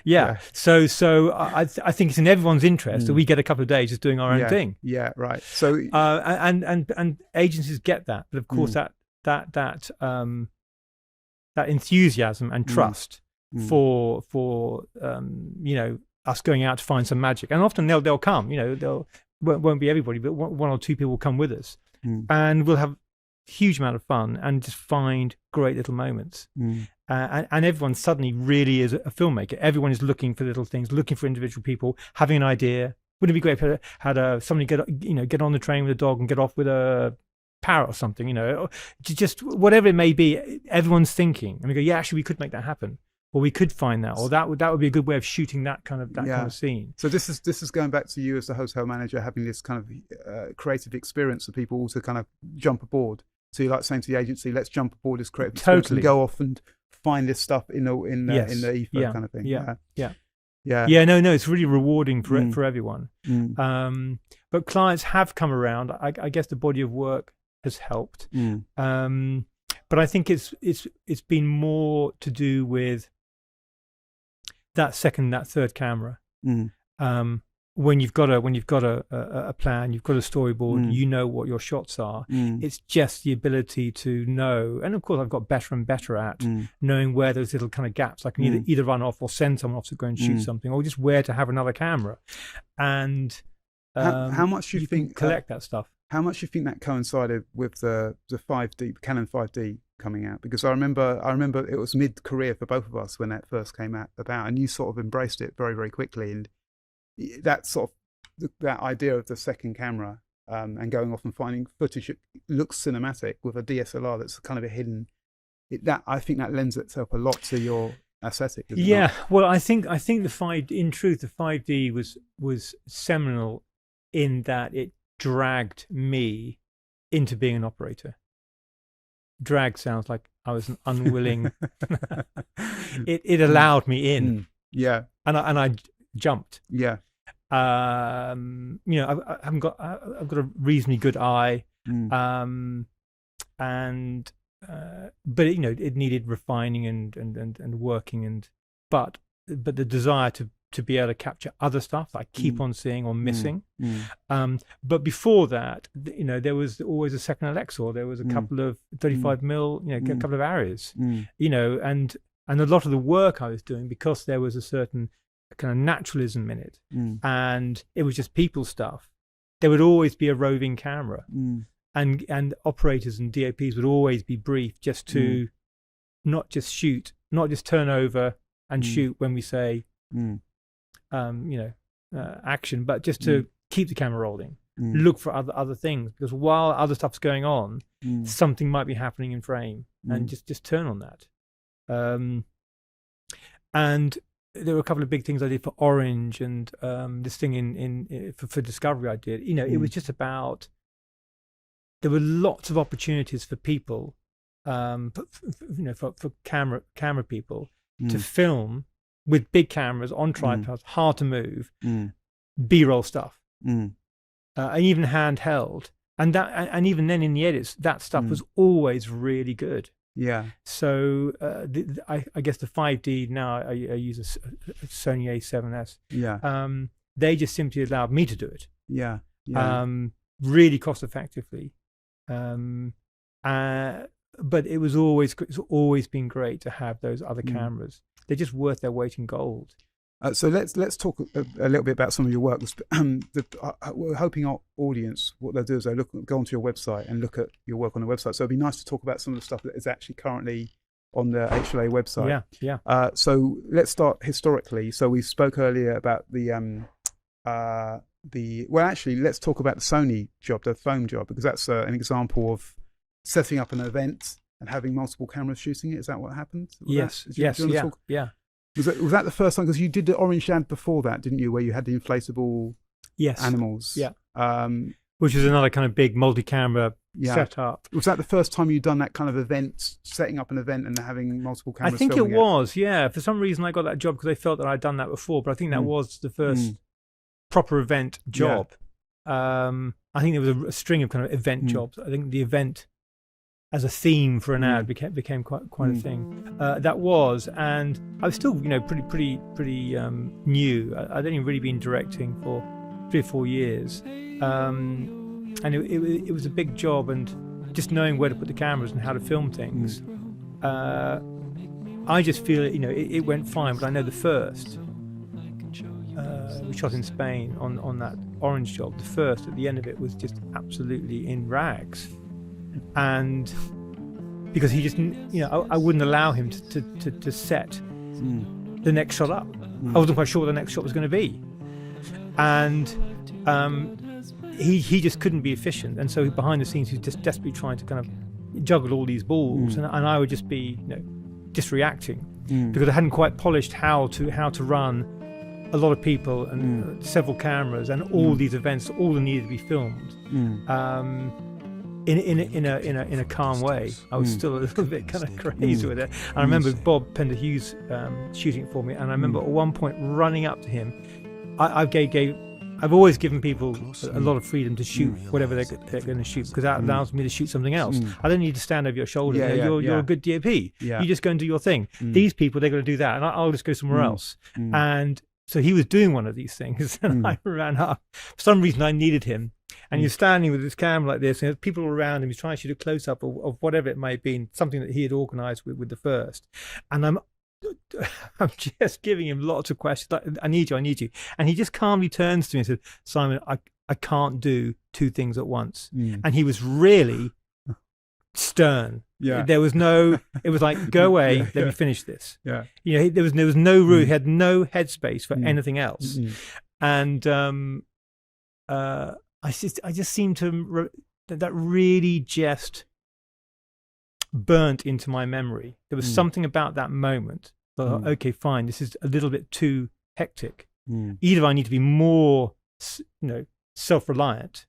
Yeah. So I think it's in everyone's interest that we get a couple of days just doing our own thing. Yeah, right. So and agencies get that, but of course that enthusiasm and trust for us going out to find some magic, and often they'll come. Won't be everybody, but one or two people will come with us, and we'll have huge amount of fun and just find great little moments. And everyone suddenly really is a filmmaker. Everyone is looking for little things, looking for individual people, having an idea. Wouldn't it be great if had somebody get on the train with a dog and get off with a parrot or something, just whatever it may be, everyone's thinking, and we go, yeah, actually we could make that happen, or we could find that, or that would be a good way of shooting that kind of scene. So this is going back to you as the hotel manager, having this kind of creative experience for people all to kind of jump aboard. So you're like saying to the agency, let's jump aboard this creative experience and go off and find this stuff in the ether kind of thing. No, it's really rewarding for everyone. But clients have come around. I guess the body of work has helped, but I think it's been more to do with that third camera. when you've got a plan, you've got a storyboard, you know what your shots are. It's just the ability to know, and of course I've got better and better at knowing where those little kind of gaps I can either run off or send someone off to go and shoot something, or just where to have another camera. And how much do you think collect that stuff? How much do you think that coincided with the 5D Canon 5D coming out? Because I remember it was mid-career for both of us when that first came out about, and you sort of embraced it very, very quickly. And that sort of that idea of the second camera and going off and finding footage that looks cinematic with a DSLR that's kind of a hidden. I think that lends itself a lot to your aesthetic. Yeah, well, I think the 5D was seminal in that it dragged me into being an operator. Drag sounds like I was an unwilling. It allowed me in. Yeah, and I jumped. Yeah. I've got a reasonably good eye, but it needed refining and working, but the desire to be able to capture other stuff that I keep on seeing or missing. But before that, there was always a second Alexor. There was a couple of 35mm, a couple of Aries, and a lot of the work I was doing, because there was a certain kind of naturalism in it, and it was just people stuff. There would always be a roving camera, and operators and DOPs would always be briefed just to not just shoot, not just turn over and shoot when we say action, but just to keep the camera rolling, look for other things, because while other stuff's going on, something might be happening in frame, and just turn on that. And there were a couple of big things I did for Orange, and this thing for Discovery I did. It was just about, there were lots of opportunities for people, for camera people to film with big cameras on tripods, hard to move, B-roll stuff, and even handheld. And even then in the edits, that stuff was always really good. Yeah. So I guess the 5D now, I use a Sony A7S. Yeah. They just simply allowed me to do it. Yeah. Really cost effectively. But it's always been great to have those other cameras. They're just worth their weight in gold. So let's talk a little bit about some of your work. We're hoping our audience, what they'll do is they'll go onto your website and look at your work on the website. So it'd be nice to talk about some of the stuff that is actually currently on the HLA website. Yeah. So let's start historically. So we spoke earlier about let's talk about the Sony job, the foam job, because that's an example of setting up an event and having multiple cameras shooting it. Is that what happened? Yes. Yeah. Was that the first time? Because you did the Orange ad before that, didn't you? Where you had the inflatable animals. Yeah. Which is another kind of big multi-camera setup. Was that the first time you'd done that kind of event, setting up an event and having multiple cameras? I think it was, yeah. For some reason I got that job because I felt that I'd done that before, but I think that was the first proper event job. I think there was a string of kind of event jobs. I think the event as a theme for an ad became quite a thing. That was, and I was still pretty new. I'd only really been directing for 3 or 4 years, and it was a big job, and just knowing where to put the cameras and how to film things. I just feel it went fine, but I know the first we shot in Spain on that Orange job. The first, at the end of it, was just absolutely in rags. And because he just, I wouldn't allow him to set the next shot up. I wasn't quite sure what the next shot was going to be, and he just couldn't be efficient. And so behind the scenes, he was just desperately trying to kind of juggle all these balls, and I would just be just reacting because I hadn't quite polished how to run a lot of people and several cameras and all these events, all that needed to be filmed. In a calm way. I was still a little bit kind of crazy with it. And I remember Bob Pender Hughes shooting it for me, and I remember at one point running up to him. I've always given people a lot of freedom to shoot whatever they're going to shoot, because that allows me to shoot something else. I don't need to stand over your shoulder. You're a good DOP. You just go and do your thing. These people, they're going to do that, and I'll just go somewhere else. And so he was doing one of these things, and I ran up. For some reason, I needed him, and he was standing with his camera like this, and there's people around him. He's trying to shoot a close up of whatever it may have been, something that he had organised with the first. And I'm just giving him lots of questions. Like, I need you, and he just calmly turns to me and said, "Simon, I can't do two things at once." And he was really stern. Yeah. There was no, it was like, go away, let me finish this. Yeah. You know, there was no room, he had no headspace for anything else. And I just seemed to, that really just burnt into my memory. There was something about that moment. Okay, fine, this is a little bit too hectic. Either I need to be more, self-reliant.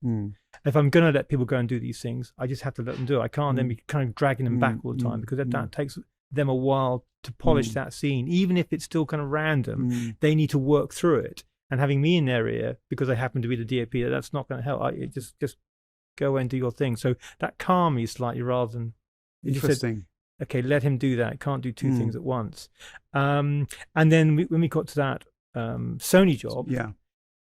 If I'm going to let people go and do these things, I just have to let them do it. I can't then be kind of dragging them back all the time, because that takes them a while to polish that scene. Even if it's still kind of random, they need to work through it. And having me in their ear, because I happen to be the DOP, that's not going to help. Just go away and do your thing. So that calmed me slightly, rather than interesting. Said, okay, let him do that. Can't do two things at once. And then when we got to that Sony job,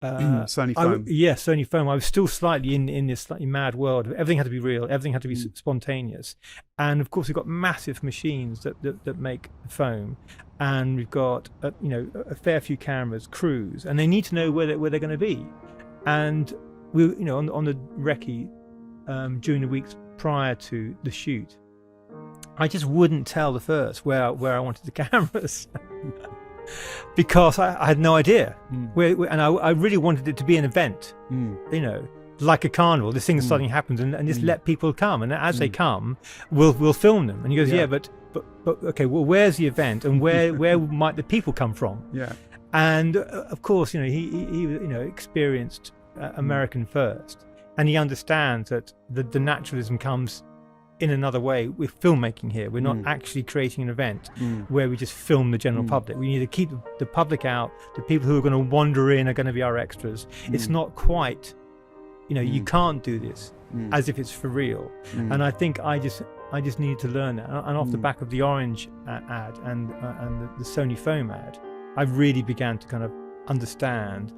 Sony Foam. Sony Foam. I was still slightly in this slightly mad world. Everything had to be real. Everything had to be spontaneous. And of course, we've got massive machines that make foam, and we've got a fair few cameras, crews, and they need to know where they're going to be. And we, on the recce during the weeks prior to the shoot, I just wouldn't tell the first where I wanted the cameras. Because I had no idea and I really wanted it to be an event, like a carnival. This thing suddenly happens, and just let people come, and as they come, we'll film them. And he goes, but okay, well, where's the event, and where might the people come from? And of course, he experienced American first, and he understands that the naturalism comes in another way with filmmaking here. We're not actually creating an event where we just film the general public. We need to keep the public out. The people who are going to wander in are going to be our extras. It's not quite, you can't do this as if it's for real. And I think I just needed to learn that. And off the back of the Orange ad and the Sony Foam ad, I really began to kind of understand,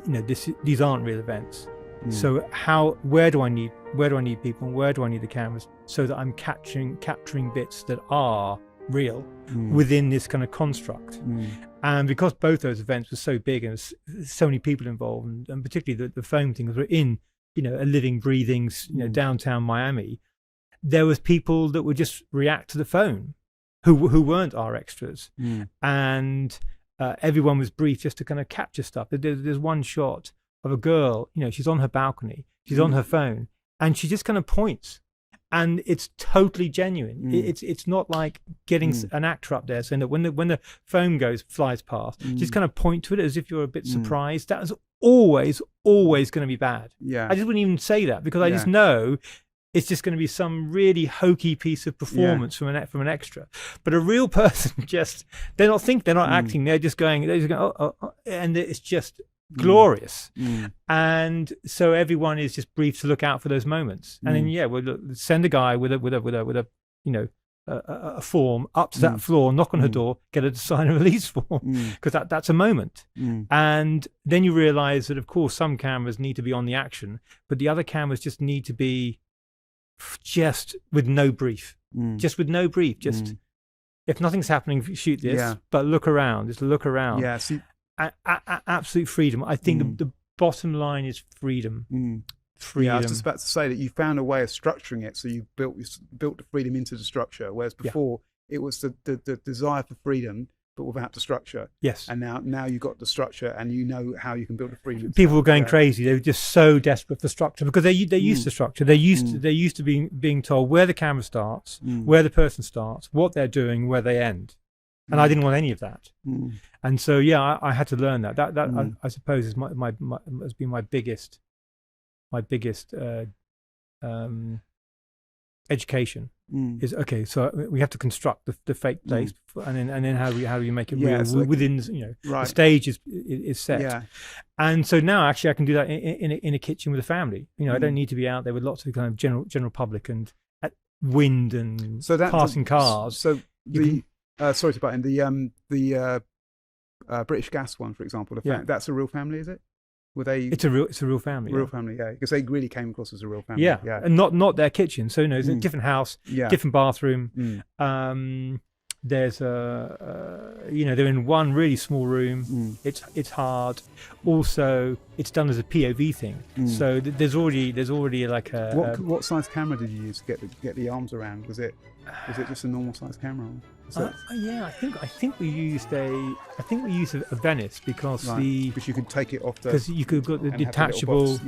these aren't real events. So where do I need people, and where do I need the cameras, so that I'm capturing bits that are real within this kind of construct. And because both those events were so big and so many people involved, and particularly the foam things were in a living, breathing downtown Miami, there was people that would just react to the phone who weren't our extras. And everyone was briefed just to kind of capture stuff. There's one shot of a girl, she's on her balcony, she's on her phone, and she just kind of points, and it's totally genuine. It's not like getting an actor up there saying that when the phone flies past, just kind of point to it as if you're a bit surprised. That is always going to be bad. I just wouldn't even say that, because I just know it's just going to be some really hokey piece of performance from an extra. But a real person, they're not acting, they're just going, oh, and it's just glorious. And so everyone is just briefed to look out for those moments. And then we'll send a guy with a form up to that floor, knock on her door, get her to sign a release form, because that's a moment. And then you realize that, of course, some cameras need to be on the action, but the other cameras just need to be just with no brief. Just if nothing's happening, shoot this, but look around. Just look around. Absolute freedom. I think the bottom line is freedom. Freedom. I was just about to say that you found a way of structuring it, so you built the freedom into the structure, whereas before it was the desire for freedom, but without the structure. Yes. And now you've got the structure, and you know how you can build the freedom. People were going crazy. They were just so desperate for structure, because they're used to structure. They're used to being told where the camera starts, where the person starts, what they're doing, where they end. And I didn't want any of that. And so, I had to learn that. That I suppose is has been my biggest education. Is okay. So we have to construct the fake place, and then how do we make it real within the stage is set. And so now actually I can do that in a kitchen with a family. I don't need to be out there with lots of kind of general public and wind and passing cars. So sorry to butt in. The British Gas one, for example. Yeah. That's a real family, is it? Were they? It's a real family. Real family, yeah, because they really came across as a real family. Yeah, and not their kitchen. So it's a different house, different bathroom. There's they're in one really small room. It's hard. Also, it's done as a POV thing. So there's already like a. What size camera did you use to get the arms around? Was it just a normal size camera? Yeah, I think we used a Venice because because you could take it off because you could got the detachable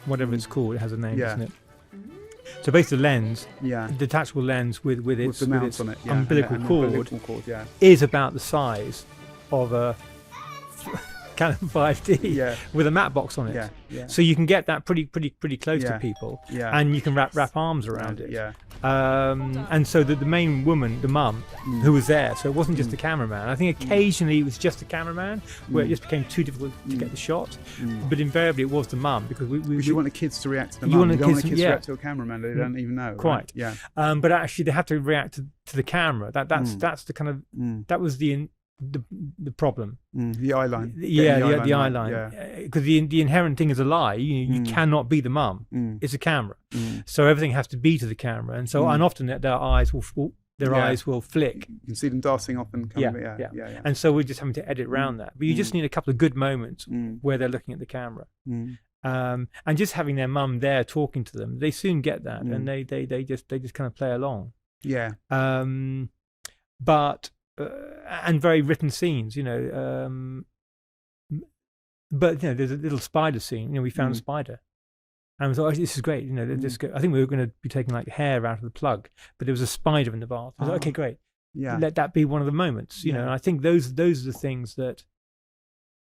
whatever it's called. It has a name, doesn't it? So basically, the lens, detachable lens with its on it, umbilical cord is about the size of a Canon 5D with a matte box on it. So you can get that pretty close to people, and you can wrap arms around it. And so the main woman, the mum, who was there, so it wasn't just the cameraman. I think occasionally it was just the cameraman where it just became too difficult to get the shot, but invariably it was the mum because you want the kids to react to the mum. You don't want the kids to react to a cameraman they don't even know. Quite. Right? But actually they have to react to the camera. That's the kind of that was the problem. The eye line. The eye line. Because the inherent thing is a lie. You cannot be the mum. It's a camera. So everything has to be to the camera. And so and often their eyes will flick. You can see them darting off and coming. And so we're just having to edit around that. But you just need a couple of good moments where they're looking at the camera. And just having their mum there talking to them, they soon get that, and they just kind of play along. But and very written scenes, but there's a little spider scene. We found a spider, and we thought, oh, this is great. I think we were going to be taking like hair out of the plug, but there was a spider in the bath. I was like, okay, great. Let that be one of the moments. And I think those are the things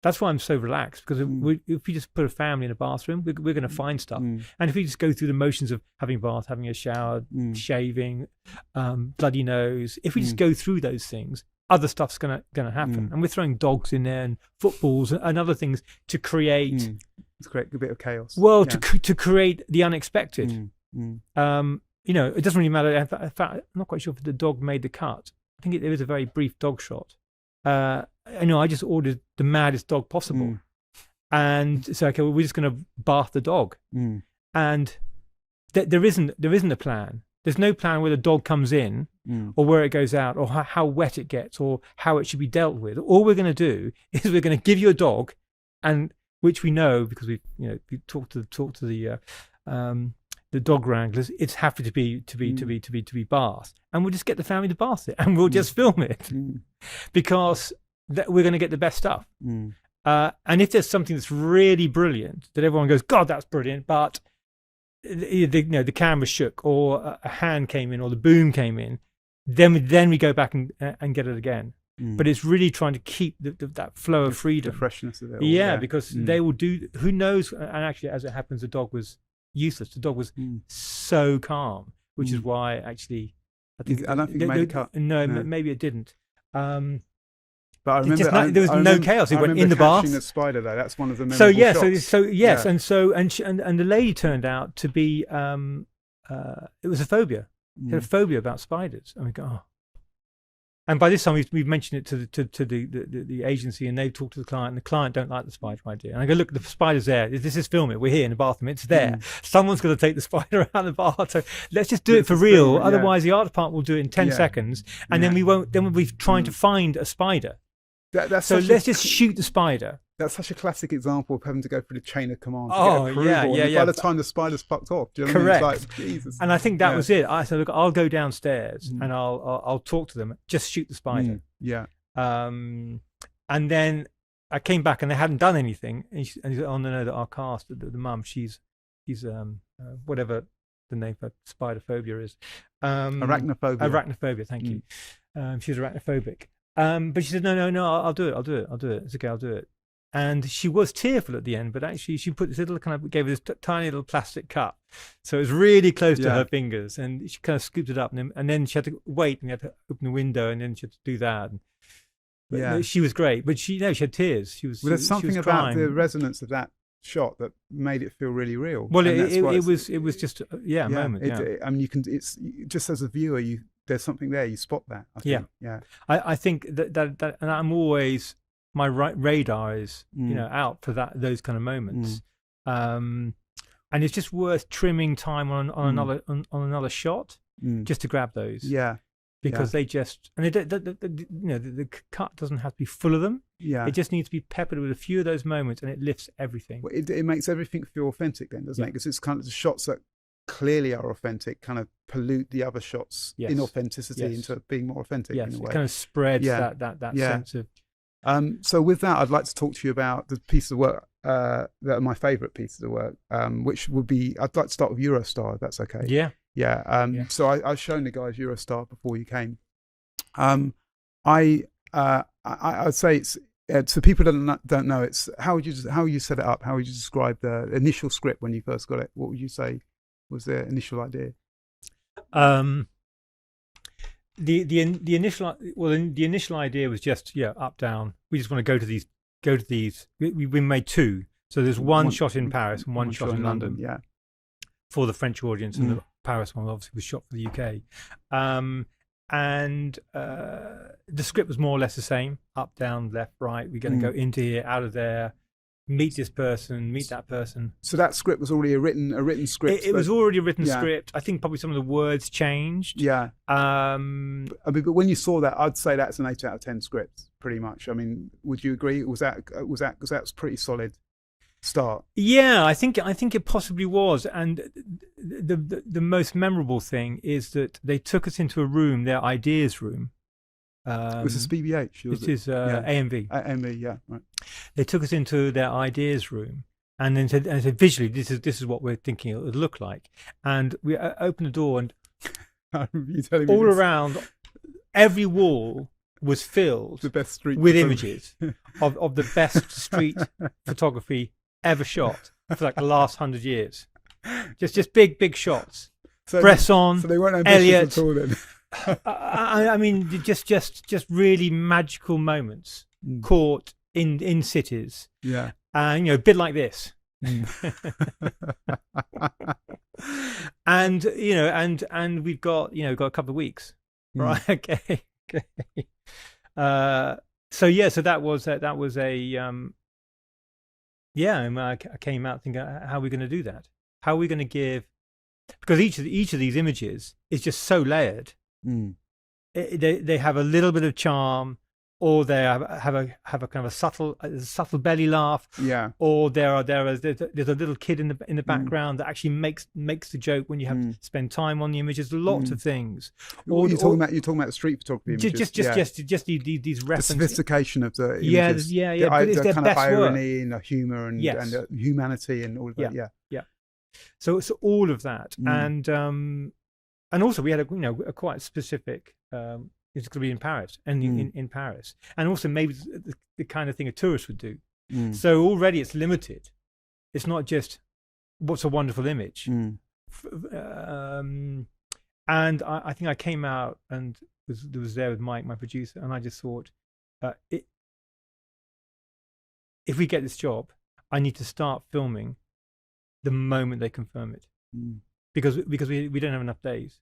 that's why I'm so relaxed, because if we just put a family in a bathroom, we're going to find stuff. And if we just go through the motions of having a bath, having a shower, shaving, bloody nose, if we just go through those things, other stuff's going to happen. And we're throwing dogs in there and footballs and other things to create a bit of chaos. Well, to create the unexpected. It doesn't really matter. In fact, I'm not quite sure if the dog made the cut. I think it was a very brief dog shot. I just ordered the maddest dog possible, and so we're just going to bath the dog, and there isn't a plan. There's no plan where the dog comes in, or where it goes out, or how wet it gets, or how it should be dealt with. All we're going to do is we're going to give you a dog, and which we know because we talked to the dog wranglers. It's happy to be bathed, and we'll just get the family to bath it, and we'll just film it because we're going to get the best stuff. And if there's something that's really brilliant that everyone goes, God, that's brilliant, but the camera shook, or a hand came in, or the boom came in, then we go back and get it again. But it's really trying to keep that flow of freedom, the freshness of it all. Because they will do. Who knows? And actually, as it happens, the dog was useless. The dog was so calm, which is why actually I don't think it made a cut. No, maybe it didn't. But I remember there was no chaos. It went in the bath. The spider though, that's one of the memorable shots. And the lady turned out to be it was a phobia. She had a phobia about spiders. And we go, oh. And by this time we've mentioned it to the agency, and they've talked to the client, and the client don't like the spider idea. And I go, look, the spider's there. This is filming. We're here in the bathroom. It's there. Someone's going to take the spider out of the bath. So let's just do it for real. Otherwise, the art department will do it in 10 seconds, and then we won't. Then we'll be trying to find a spider. Let's just shoot the spider. That's such a classic example of having to go through the chain of command to get approval. By the time the spider's fucked off, do you know correct. What I mean? It's like, Jesus. And I think that was it. I said, look, I'll go downstairs and I'll talk to them. Just shoot the spider. And then I came back and they hadn't done anything. And he said, oh no, that our cast, the mum, she's whatever the name for spider phobia is. Arachnophobia. Thank you. She's arachnophobic. But she said, no, I'll do it. It's okay, I'll do it. And she was tearful at the end, but actually she put this little gave her this tiny little plastic cup. So it was really close to her fingers, and she kind of scooped it up, and then she had to wait, and you had to open the window, and then she had to do that. But she was great, but she had tears. There's something about the resonance of that shot that made it feel really real. Well, it was just a moment. I mean, you can. It's just as a viewer, there's something there. You spot that. I think. I think that, and I'm always my radar is out for those kind of moments. And it's just worth trimming time on another shot just to grab those. Yeah. Because they just, and the cut doesn't have to be full of them. Yeah. It just needs to be peppered with a few of those moments, and it lifts everything. Well, it makes everything feel authentic then, doesn't it? Because it's kind of the shots that clearly are authentic kind of pollute the other shots inauthenticity into being more authentic in a way. It kind of spreads that sense of. So with that, I'd like to talk to you about the pieces of work that are my favourite pieces of work, which would be, I'd like to start with Eurostar, if that's okay. Yeah. So I've shown the guys Eurostar before you came. I'd say it's so people don't know. It's how you set it up. How would you describe the initial script when you first got it? What would you say was the initial idea? The initial idea was just up down. We just want to go to these. We made two. So there's one shot in Paris and one shot in London. Yeah. For the French audience, and the Paris one obviously was shot for the UK. And the script was more or less the same: up, down, left, right. We're going to go into here, out of there, meet this person, meet that person. So that script was already a written script. It was already a written script. I think probably some of the words changed. Yeah. I mean, but when you saw that, I'd say that's an 8 out of 10 script, pretty much. I mean, would you agree? Was that because that's pretty solid start? Yeah, I think it possibly was. And the most memorable thing is that they took us into a room, their ideas room. Was this BBH? It is AMV. AMV, yeah, right. They took us into their ideas room and then said visually, this is what we're thinking it would look like. And we opened the door, and all around, every wall was filled with images of the best street photography ever shot for like the last 100 years. Just big shots. Bresson, so they weren't ambitious Elliot, at all then. I mean, just really magical moments caught in cities. Yeah, and a bit like this. And and we've got a couple of weeks, right? Okay. So that was I came out thinking, how are we going to do that? How are we going to give? Because each of these images is just so layered. They have a little bit of charm, or they have a kind of a subtle belly laugh. Yeah. Or there's a little kid in the background that actually makes the joke when you have to spend time on the images. Lots of things. You're talking about the street photography images. Just these references. The sophistication of the images. But it's the their kind best of irony work. and the humour and the humanity and all of that. Yeah. So all of that, and also we had a quite specific. It's going to be in Paris, and in Paris, and also maybe the kind of thing a tourist would do. So already it's limited. It's not just what's a wonderful image. And I think I came out and was there with Mike, my producer, and I just thought, if we get this job, I need to start filming the moment they confirm it, because we don't have enough days.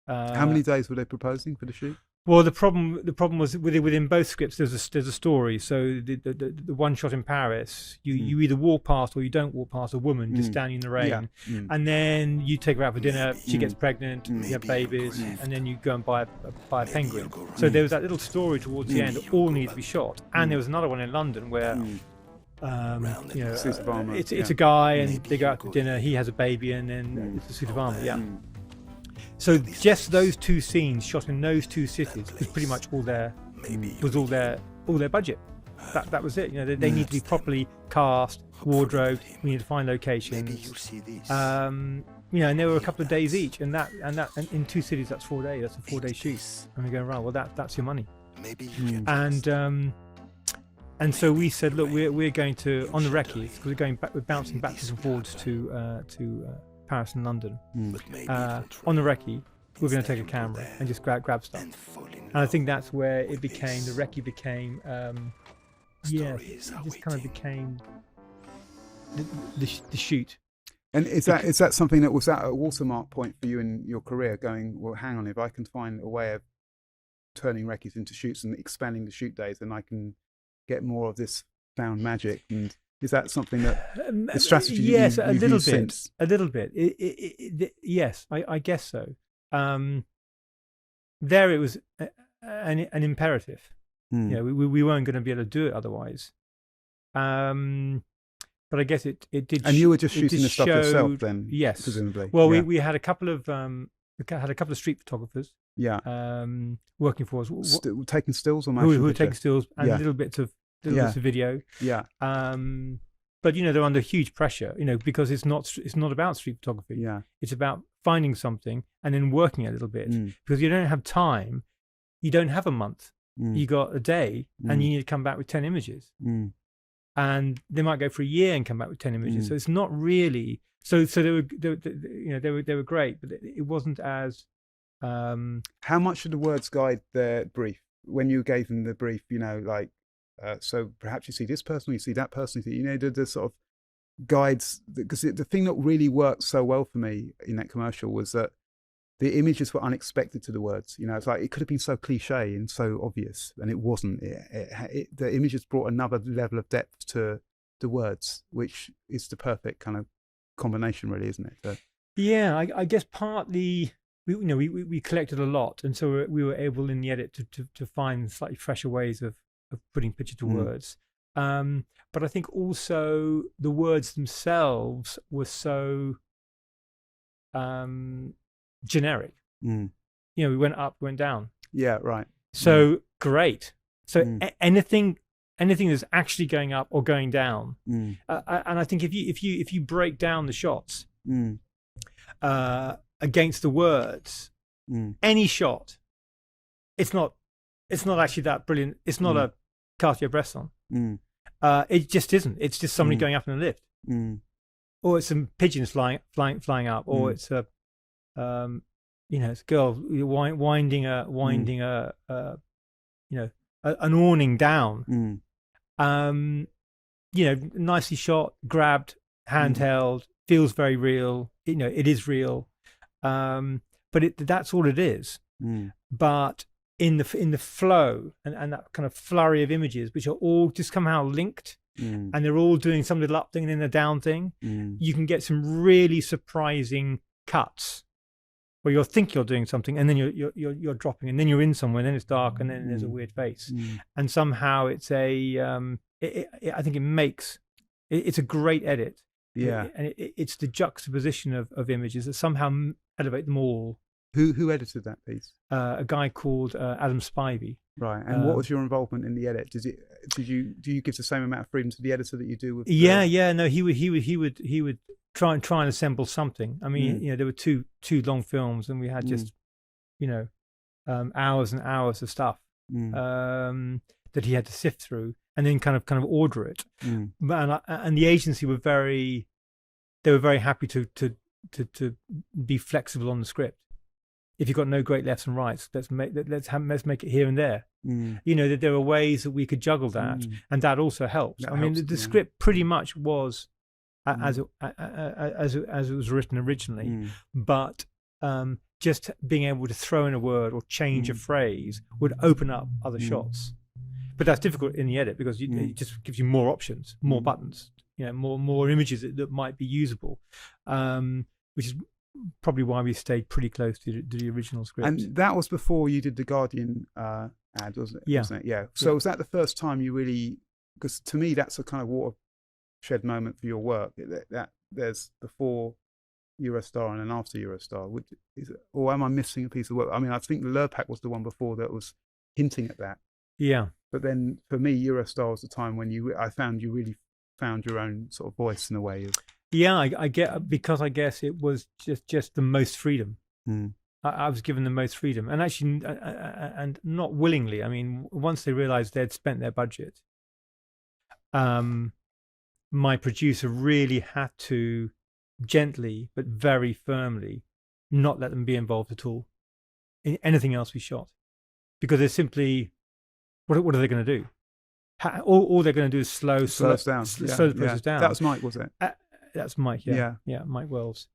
How many days were they proposing for the shoot? Well, the problem was within both scripts. There's a story. So the one shot in Paris, you either walk past or you don't walk past a woman just standing in the rain, and then you take her out for dinner. She gets pregnant, you have babies, and then you go and buy a penguin. So there was that little story towards the end that all needed to be shot, and there was another one in London where. It's a guy, and they go out to dinner. He has a baby, and then it's a suit of armor. Yeah. So just those two scenes shot in those two cities was pretty much all their budget. That was it. They need to be properly cast, wardrobed. We need to find locations. And there were a couple of days each, and in two cities that's 4 days. That's a 4-day shoot. And we go, right, well that's your money. And so we said, look, we're going to on the recce, because we're bouncing backwards and forwards to Paris and London. On the recce, we're going to take a camera and just grab stuff. And I think that's where the recce became, it just kind of became the shoot. And is that something that was at a watermark point for you in your career? Going, well, hang on, if I can find a way of turning recce's into shoots and expanding the shoot days, then I can get more of this sound magic? And is that something that the strategy? Yes, that a you've little used bit. Since? A little bit. Yes, I guess so. There it was an imperative. Mm. You know, we weren't going to be able to do it otherwise. But I guess it did. And you were just shooting the stuff yourself then? Yes, presumably. Well, we had a couple of street photographers. Yeah. Working for us, taking stills or who were taking stills and little bits of video. Yeah. But they're under huge pressure. Because it's not about street photography. Yeah. It's about finding something and then working a little bit because you don't have time. You don't have a month. You got a day, and you need to come back with 10 images. And they might go for a year and come back with 10 images. So it's not really. So they were great, but it wasn't as. How much did the words guide their brief when you gave them the brief? So perhaps you see this person, you see that person. The sort of guides, because the thing that really worked so well for me in that commercial was that the images were unexpected to the words. It's like it could have been so cliche and so obvious, and it wasn't. The images brought another level of depth to the words, which is the perfect kind of combination, really, isn't it? Yeah, I guess partly we collected a lot, and so we were able in the edit to find slightly fresher ways of putting picture to words. But I think also the words themselves were so generic. We went up, went down. Yeah, right. So great. So anything that's actually going up or going down, and I think if you break down the shots against the words, any shot, it's not actually that brilliant. It's not a Cartier-Bresson. It just isn't. It's just somebody going up in a lift, or it's some pigeons flying up, or it's a it's a girl winding an awning down. Nicely shot, grabbed, handheld, feels very real. It is real. But that's all it is. But in the flow and that kind of flurry of images, which are all just somehow linked, and they're all doing some little up thing and then a down thing, you can get some really surprising cuts where you'll think you're doing something and then you're dropping, and then you're in somewhere, and then it's dark, and then there's a weird face, and somehow it's I think it's a great edit. Yeah, and it's the juxtaposition of images that somehow elevate them all. Who edited that piece? A guy called Adam Spivey. Right. And what was your involvement in the edit? Do you give the same amount of freedom to the editor that you do with? No, he would try and assemble something. I mean, there were two long films, and we had just hours and hours of stuff that he had to sift through and then kind of order it. And the agency were very happy to be flexible on the script. If you've got no great lefts and rights, let's make it here and there. That there are ways that we could juggle that, and that also helps. The script pretty much was as it was written originally, but just being able to throw in a word or change a phrase would open up other shots. But that's difficult in the edit because it just gives you more options, more buttons, more images that might be usable, which is probably why we stayed pretty close to the original script. And that was before you did the Guardian ad, wasn't it? Yeah. Wasn't it? Yeah. So was that the first time you really? Because to me, that's a kind of watershed moment for your work. That there's before Eurostar and then after Eurostar. Or am I missing a piece of work? I mean, I think the Lurpak was the one before that was hinting at that. Yeah. But then for me, Eurostar was the time when I found you really found your own sort of voice in a way. Yeah, I get, because I guess it was just the most freedom. I was given the most freedom, and actually, and not willingly. I mean, once they realised they'd spent their budget, my producer really had to gently but very firmly not let them be involved at all in anything else we shot, because they're simply, what are they going to do? All they're going to do is slow the process down. That was Mike, was it? That's Mike, yeah, Mike Wells.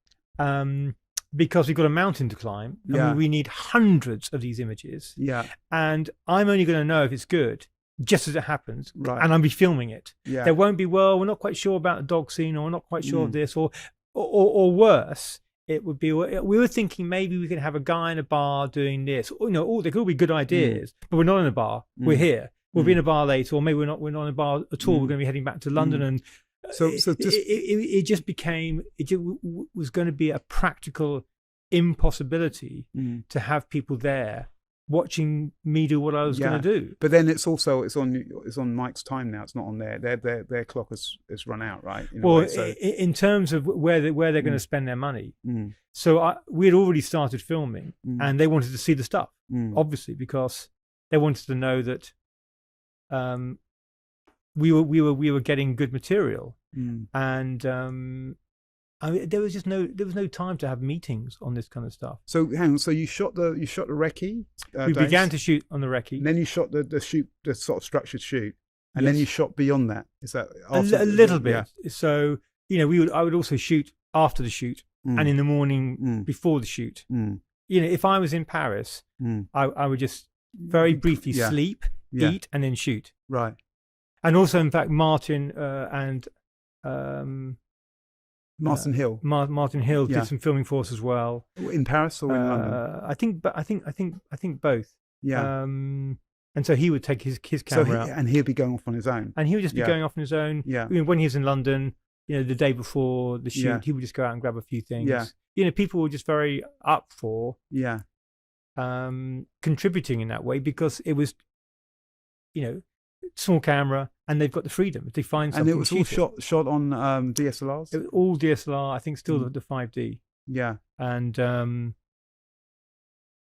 Because we've got a mountain to climb, and we need hundreds of these images. Yeah. And I'm only going to know if it's good just as it happens, right. and I'll be filming it. Yeah. There won't be, well, we're not quite sure about the dog scene, or we're not quite sure of this, or worse, it would be, we were thinking maybe we could have a guy in a bar doing this. Or, there could all be good ideas, but we're not in a bar. We're here. We'll be in a bar later, or maybe we're not in a bar at all. We're going to be heading back to London, and it just became, was going to be a practical impossibility to have people there watching me do what I was going to do. But then it's on Mike's time now. It's not on their clock has run out, right? In terms of where they're going to spend their money. So we had already started filming, and they wanted to see the stuff, obviously, because they wanted to know that we were getting good material, and there was no time to have meetings on this kind of stuff. So hang on. So you shot the recce. We began to shoot on the recce. And then you shot the sort of structured shoot, and then you shot beyond that. Is that a little bit? Yeah. So I would also shoot after the shoot and in the morning before the shoot. If I was in Paris, I would just very briefly sleep, eat, and then shoot. Right. And also, in fact, Martin and Martin Hill. Martin Hill did some filming for us as well. In Paris or in London? I think both. Yeah. And so he would take his camera out, and he'd be going off on his own. And he would just be going off on his own. Yeah. When he was in London, the day before the shoot, he would just go out and grab a few things. Yeah. People were just very up for contributing in that way, because it was, small camera, and they've got the freedom if they find something. And it was all shot on DSLRs. It was all DSLR. I think still the 5D. Yeah. And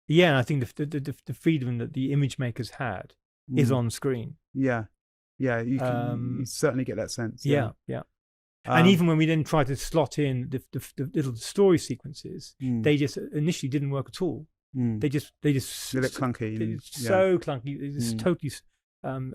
I think the freedom that the image makers had is on screen. Yeah. Yeah. You certainly get that sense. Yeah. And even when we then tried to slot in the little story sequences, they just initially didn't work at all. They just a bit clunky. So clunky. They just totally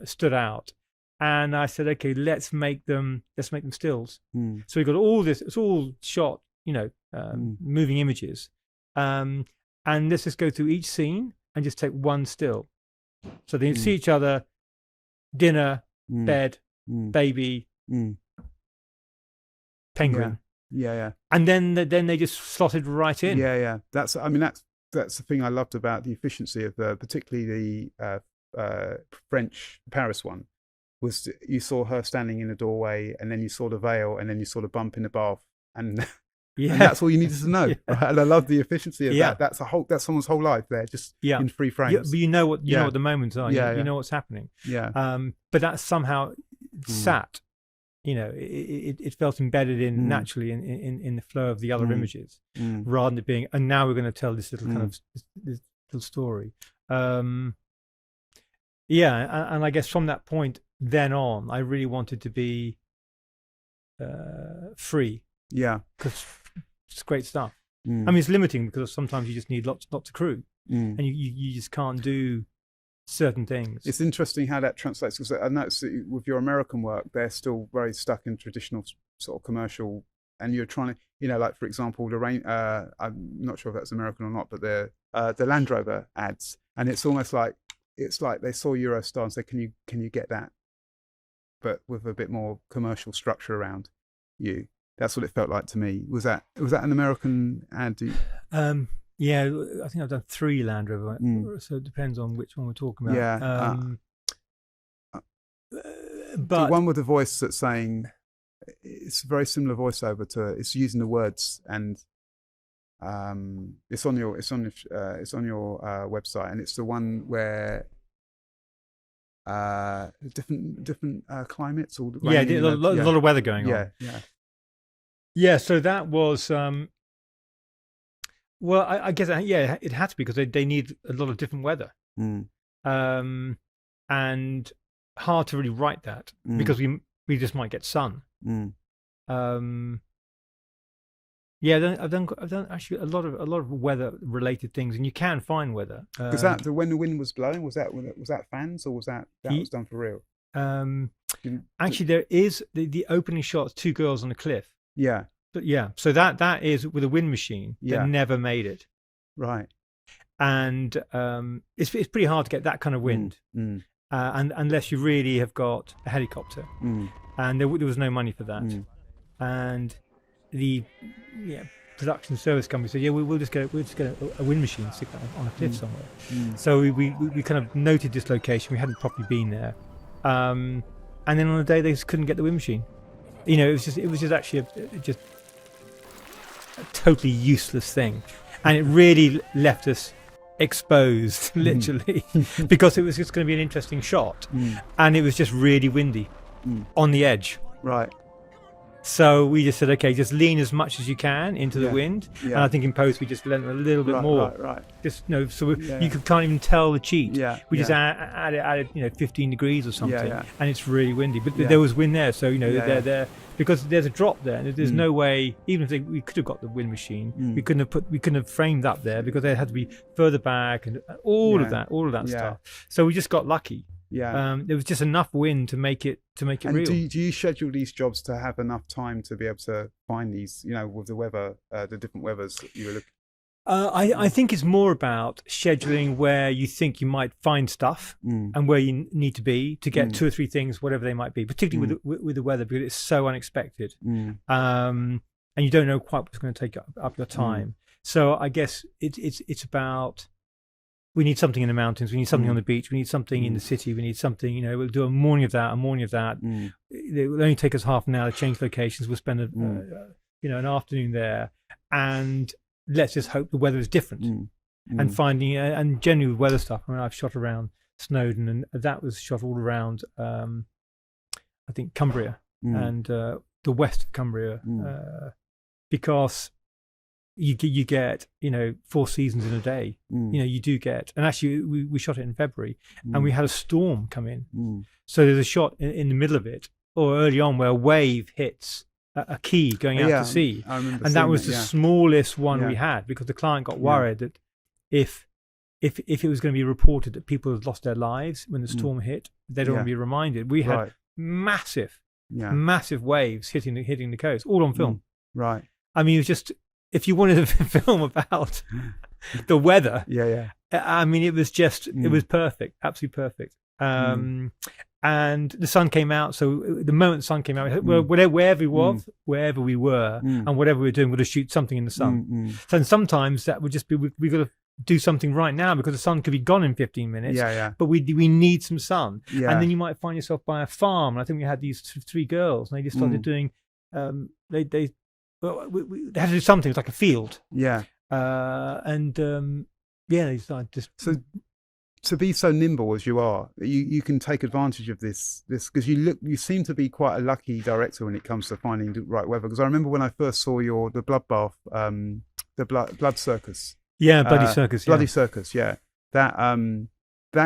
stood out. And I said, okay, let's make them stills. So we got all this. It's all shot, moving images. And let's just go through each scene and just take one still. So they see each other, dinner, bed, baby, penguin. Yeah. And then they just slotted right in. Yeah. That's the thing I loved about the efficiency of particularly the French Paris one, was you saw her standing in the doorway, and then you saw the veil, and then you saw the bump in the bath, and and that's all you needed to know. Right? And I love the efficiency of that. That's someone's whole life there, just in 3 frames. Yeah, but you know what the moments are. You know what's happening. Yeah. But that somehow sat. It felt embedded in naturally in the flow of the other images, rather than it being. And now we're going to tell this little kind of this little story. And I guess from that point then on, I really wanted to be free. Yeah, because it's great stuff. I mean, it's limiting because sometimes you just need lots of crew, and you just can't do certain things. It's interesting how that translates, because I noticed that with your American work, they're still very stuck in traditional sort of commercial, and you're trying to, like for example, the rain. I'm not sure if that's American or not, but the Land Rover ads, and it's almost like. It's like they saw Eurostar and said, "Can you get that?" But with a bit more commercial structure around you. That's what it felt like to me. Was that an American ad? Yeah, I think I've done 3 Land Rover, so it depends on which one we're talking about. Yeah, but the one with the voice that's saying, it's a very similar voiceover to it. It's using the words, and it's on your website, and it's the one where different climates, or a lot of weather going on. Yeah. So that was well, I guess it had to be, because they need a lot of different weather, and hard to really write that because we just might get sun. I've done actually a lot of weather related things, and you can find weather. Was that when the wind was blowing? Was that fans, or was that was done for real? Actually, there is the opening shot's 2 girls on a cliff. Yeah. But so that is with a wind machine that never made it. Right. And it's pretty hard to get that kind of wind. and unless you really have got a helicopter, and there was no money for that, and the production service company said, we'll just get a wind machine, stick that on a cliff somewhere. So we kind of noted this location. We hadn't properly been there, and then on the day they just couldn't get the wind machine. It was just actually a totally useless thing, and it really left us exposed, literally, because it was just going to be an interesting shot, and it was just really windy on the edge. Right. So we just said, okay, just lean as much as you can into the wind, and I think in post we just leaned a little bit more. Right. Just you can't even tell the cheat. We just added 15 degrees or something, and it's really windy. But there was wind there, so they're because there's a drop there, and there's no way. Even if we could have got the wind machine, we couldn't have framed up there because they had to be further back and all of that stuff. So we just got lucky. There was just enough wind to make it real. Do you schedule these jobs to have enough time to be able to find these, with the weather, the different weathers that you were looking? I think it's more about scheduling where you think you might find stuff and where you need to be to get 2 or 3 things, whatever they might be, particularly with the weather, because it's so unexpected, and you don't know quite what's going to take up your time. So I guess it's about. We need something in the mountains. We need something on the beach. We need something in the city. We need something. We'll do a morning of that. It will only take us half an hour to change locations. We'll spend an afternoon there, and let's just hope the weather is different. And finding and generally with weather stuff. I mean, I've shot around Snowdon, and that was shot all around. I think Cumbria and the west of Cumbria, because. You get 4 seasons in a day. You do get, and actually we shot it in February, and we had a storm come in. So there's a shot in the middle of it, or early on, where a wave hits a key going out to sea, and that was the smallest one we had, because the client got worried that if it was going to be reported that people had lost their lives when the storm hit, they'd want to be reminded. We had massive waves hitting the coast, all on film. Right. I mean, it was just. If you wanted a film about the weather, I mean, it was just, it was perfect, absolutely perfect. And the sun came out. So the moment the sun came out, wherever we were, and whatever we were doing, we'd have shoot something in the sun. So sometimes that would just be, we got to do something right now because the sun could be gone in 15 minutes. But we need some sun. And then you might find yourself by a farm. And I think we had these 3 girls, and they just started doing, they had to do something. It's like a field. They started just. So, to be so nimble as you are, you can take advantage of this because you seem to be quite a lucky director when it comes to finding the right weather. Because I remember when I first saw the bloodbath, the blood circus. Bloody circus. Bloody circus. Yeah, that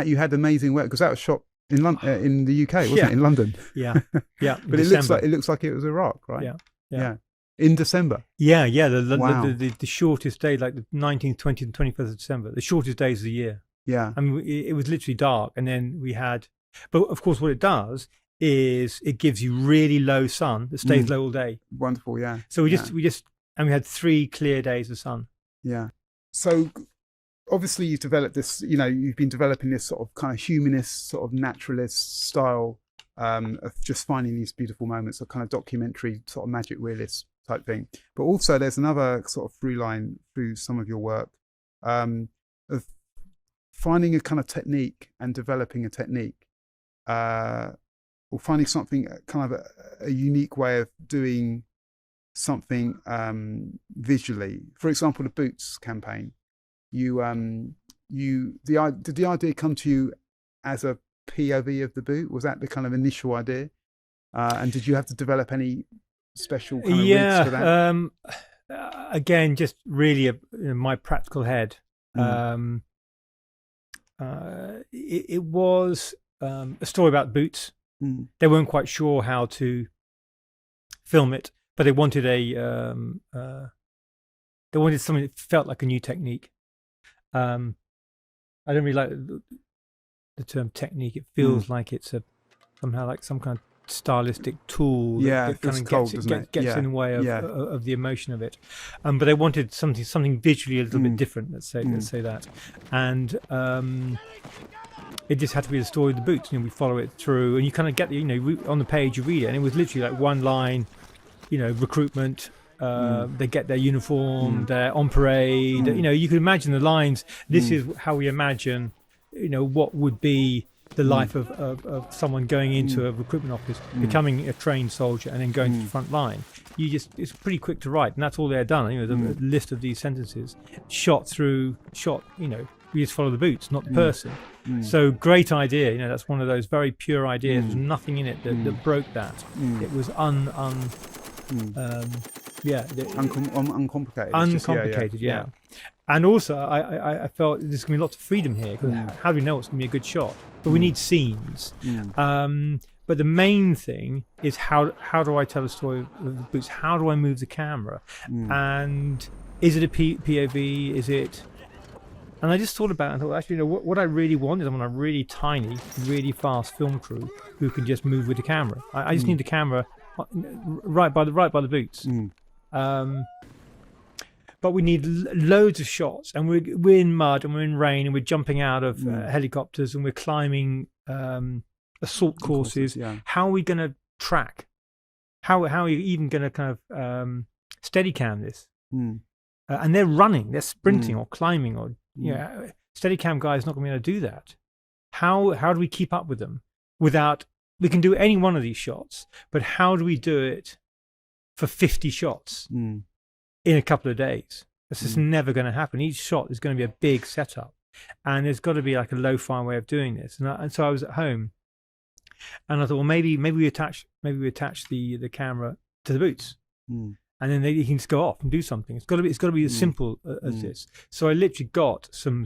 you had amazing weather because that was shot in in the UK, wasn't it? In London. But it looks like it was Iraq, right? Yeah. In December. The shortest day, like the 19th, 20th, and 21st of December, the shortest days of the year. I mean, it was literally dark, and then we had. But of course, what it does is it gives you really low sun that stays low all day. Wonderful, yeah. So we had 3 clear days of sun. Yeah. So obviously you've developed this. You've been developing this sort of kind of humanist, sort of naturalist style of just finding these beautiful moments, of kind of documentary, sort of magic realist type thing. But also there's another sort of through line through some of your work of finding a kind of technique and developing a technique, or finding something kind of a unique way of doing something visually. For example, the Boots campaign. Did the idea come to you as a POV of the boot? Was that the kind of initial idea? And did you have to develop any special kind of rigs for that? Again, just really my practical head. It was a story about boots. They weren't quite sure how to film it, but they wanted something that felt like a new technique. I don't really like the term technique. It feels like it's somehow like some kind of stylistic tool that kind of gets in the way of the emotion of it. But they wanted something visually a little bit different. Let's say that. And it just had to be the story of the boots. We follow it through, and you kind of get on the page you read it, and it was literally like one line, recruitment. They get their uniform, they're on parade. You can imagine the lines. This is how we imagine, what would be the life of someone going into a recruitment office, becoming a trained soldier, and then going to the front line. It's pretty quick to write, and that's all they're done. The list of these sentences, shot. We just follow the boots, not the person. So great idea. That's one of those very pure ideas. There's nothing in it that broke that. It was uncomplicated. Uncomplicated, yeah. And also, I felt there's going to be lots of freedom here. Because how do we know it's going to be a good shot? But we need scenes. But the main thing is how do I tell the story of the boots? How do I move the camera? And is it a POV? Is it? And I just thought about it and thought, actually, what I really want is I want a really tiny, really fast film crew who can just move with the camera. I just need the camera right by the boots. But we need loads of shots, and we're in mud and we're in rain and we're jumping out of helicopters and we're climbing assault courses. How are we going to track? How are you even going to kind of steadicam this? And they're running, they're sprinting or climbing, or steadicam guy is not going to be able to do that. How do we keep up with them without? We can do any one of these shots, but how do we do it for 50 shots in a couple of days? That's just never going to happen. Each shot is going to be a big setup, and there's got to be like a low-fi way of doing this. And so I was at home, and I thought, well, maybe we attach the camera to the boots, and then you can just go off and do something. It's got to be as simple as this. So I literally got some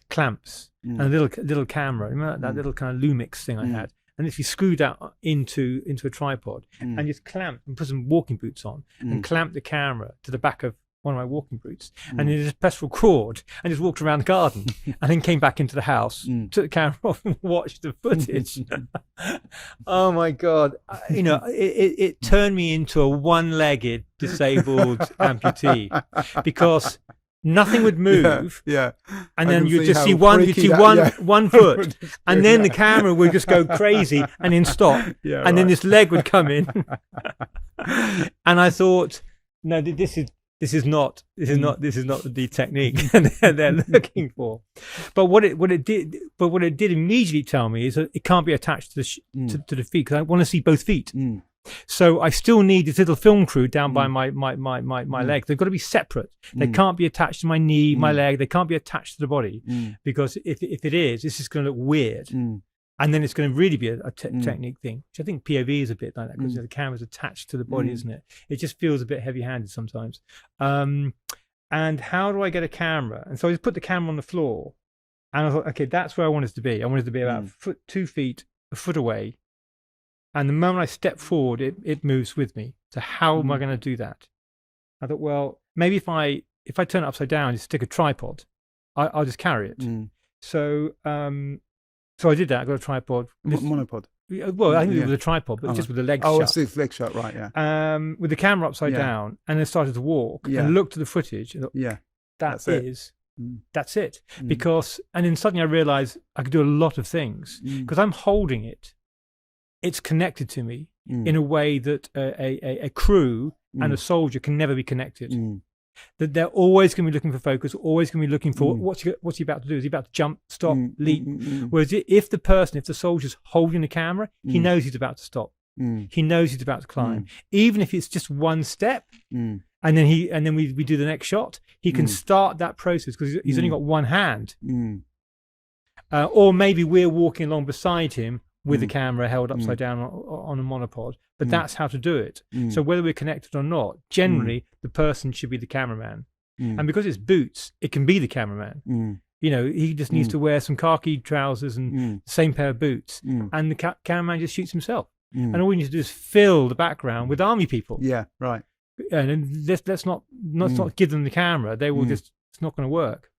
clamps and a little camera. Remember that little kind of Lumix thing I had? And if you screwed that into a tripod and just clamped and put some walking boots on and clamped the camera to the back of one of my walking boots and then just pressed record and just walked around the garden and then came back into the house, took the camera off and watched the footage. Oh my God. It turned me into a one-legged disabled amputee because nothing would move, and then you'd just see one foot, and then the camera would just go crazy and then stop, and then this leg would come in, and I thought, no, this is not the technique they're looking for. But what it did immediately tell me is that it can't be attached to the feet because I want to see both feet. So I still need this little film crew down by my leg. They've got to be separate. They can't be attached to my knee, my leg. They can't be attached to the body because if it is, this is going to look weird. And then it's going to really be a technique thing, which I think POV is a bit like that because the camera's attached to the body, isn't it? It just feels a bit heavy-handed sometimes. And how do I get a camera? And so I just put the camera on the floor, and I thought, okay, that's where I want it to be. I want it to be about 2 feet, a foot away. And the moment I step forward, it moves with me. So how am I going to do that? I thought, well, maybe if I turn it upside down and stick a tripod, I'll just carry it. So I did that. I got a tripod. Monopod. Well, I think it was a tripod, but just with the legs shut. Oh, it's the legs shut, right? Yeah. With the camera upside down, and then started to walk and looked at the footage. And thought, that's it. Because, and then suddenly I realized I could do a lot of things because I'm holding it. It's connected to me in a way that a crew and a soldier can never be connected. That they're always going to be looking for focus, always going to be looking for what's he about to do? Is he about to jump, stop, leap? Whereas if the soldier's holding the camera, he knows he's about to stop. He knows he's about to climb, even if it's just one step. And then we do the next shot. He can start that process because he's only got one hand. Or maybe we're walking along beside him with the camera held upside down on a monopod, but that's how to do it. So whether we're connected or not, generally the person should be the cameraman. And because it's boots, it can be the cameraman. He just needs to wear some khaki trousers and the same pair of boots, and the cameraman just shoots himself. And all we need to do is fill the background with army people. Yeah, right. And let's not give them the camera. They will just, it's not going to work.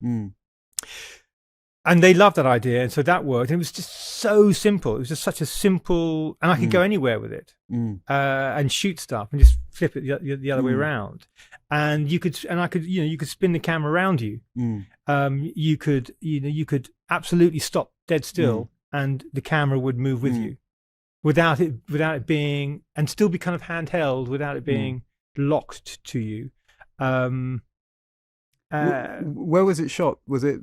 And they loved that idea, and so that worked. And it was just so simple. It was just such a simple, and I could go anywhere with it and shoot stuff and just flip it the other way around. And you could spin the camera around you. You could absolutely stop dead still, and the camera would move with you, without it being, and still be kind of handheld without it being locked to you. Where was it shot? Was it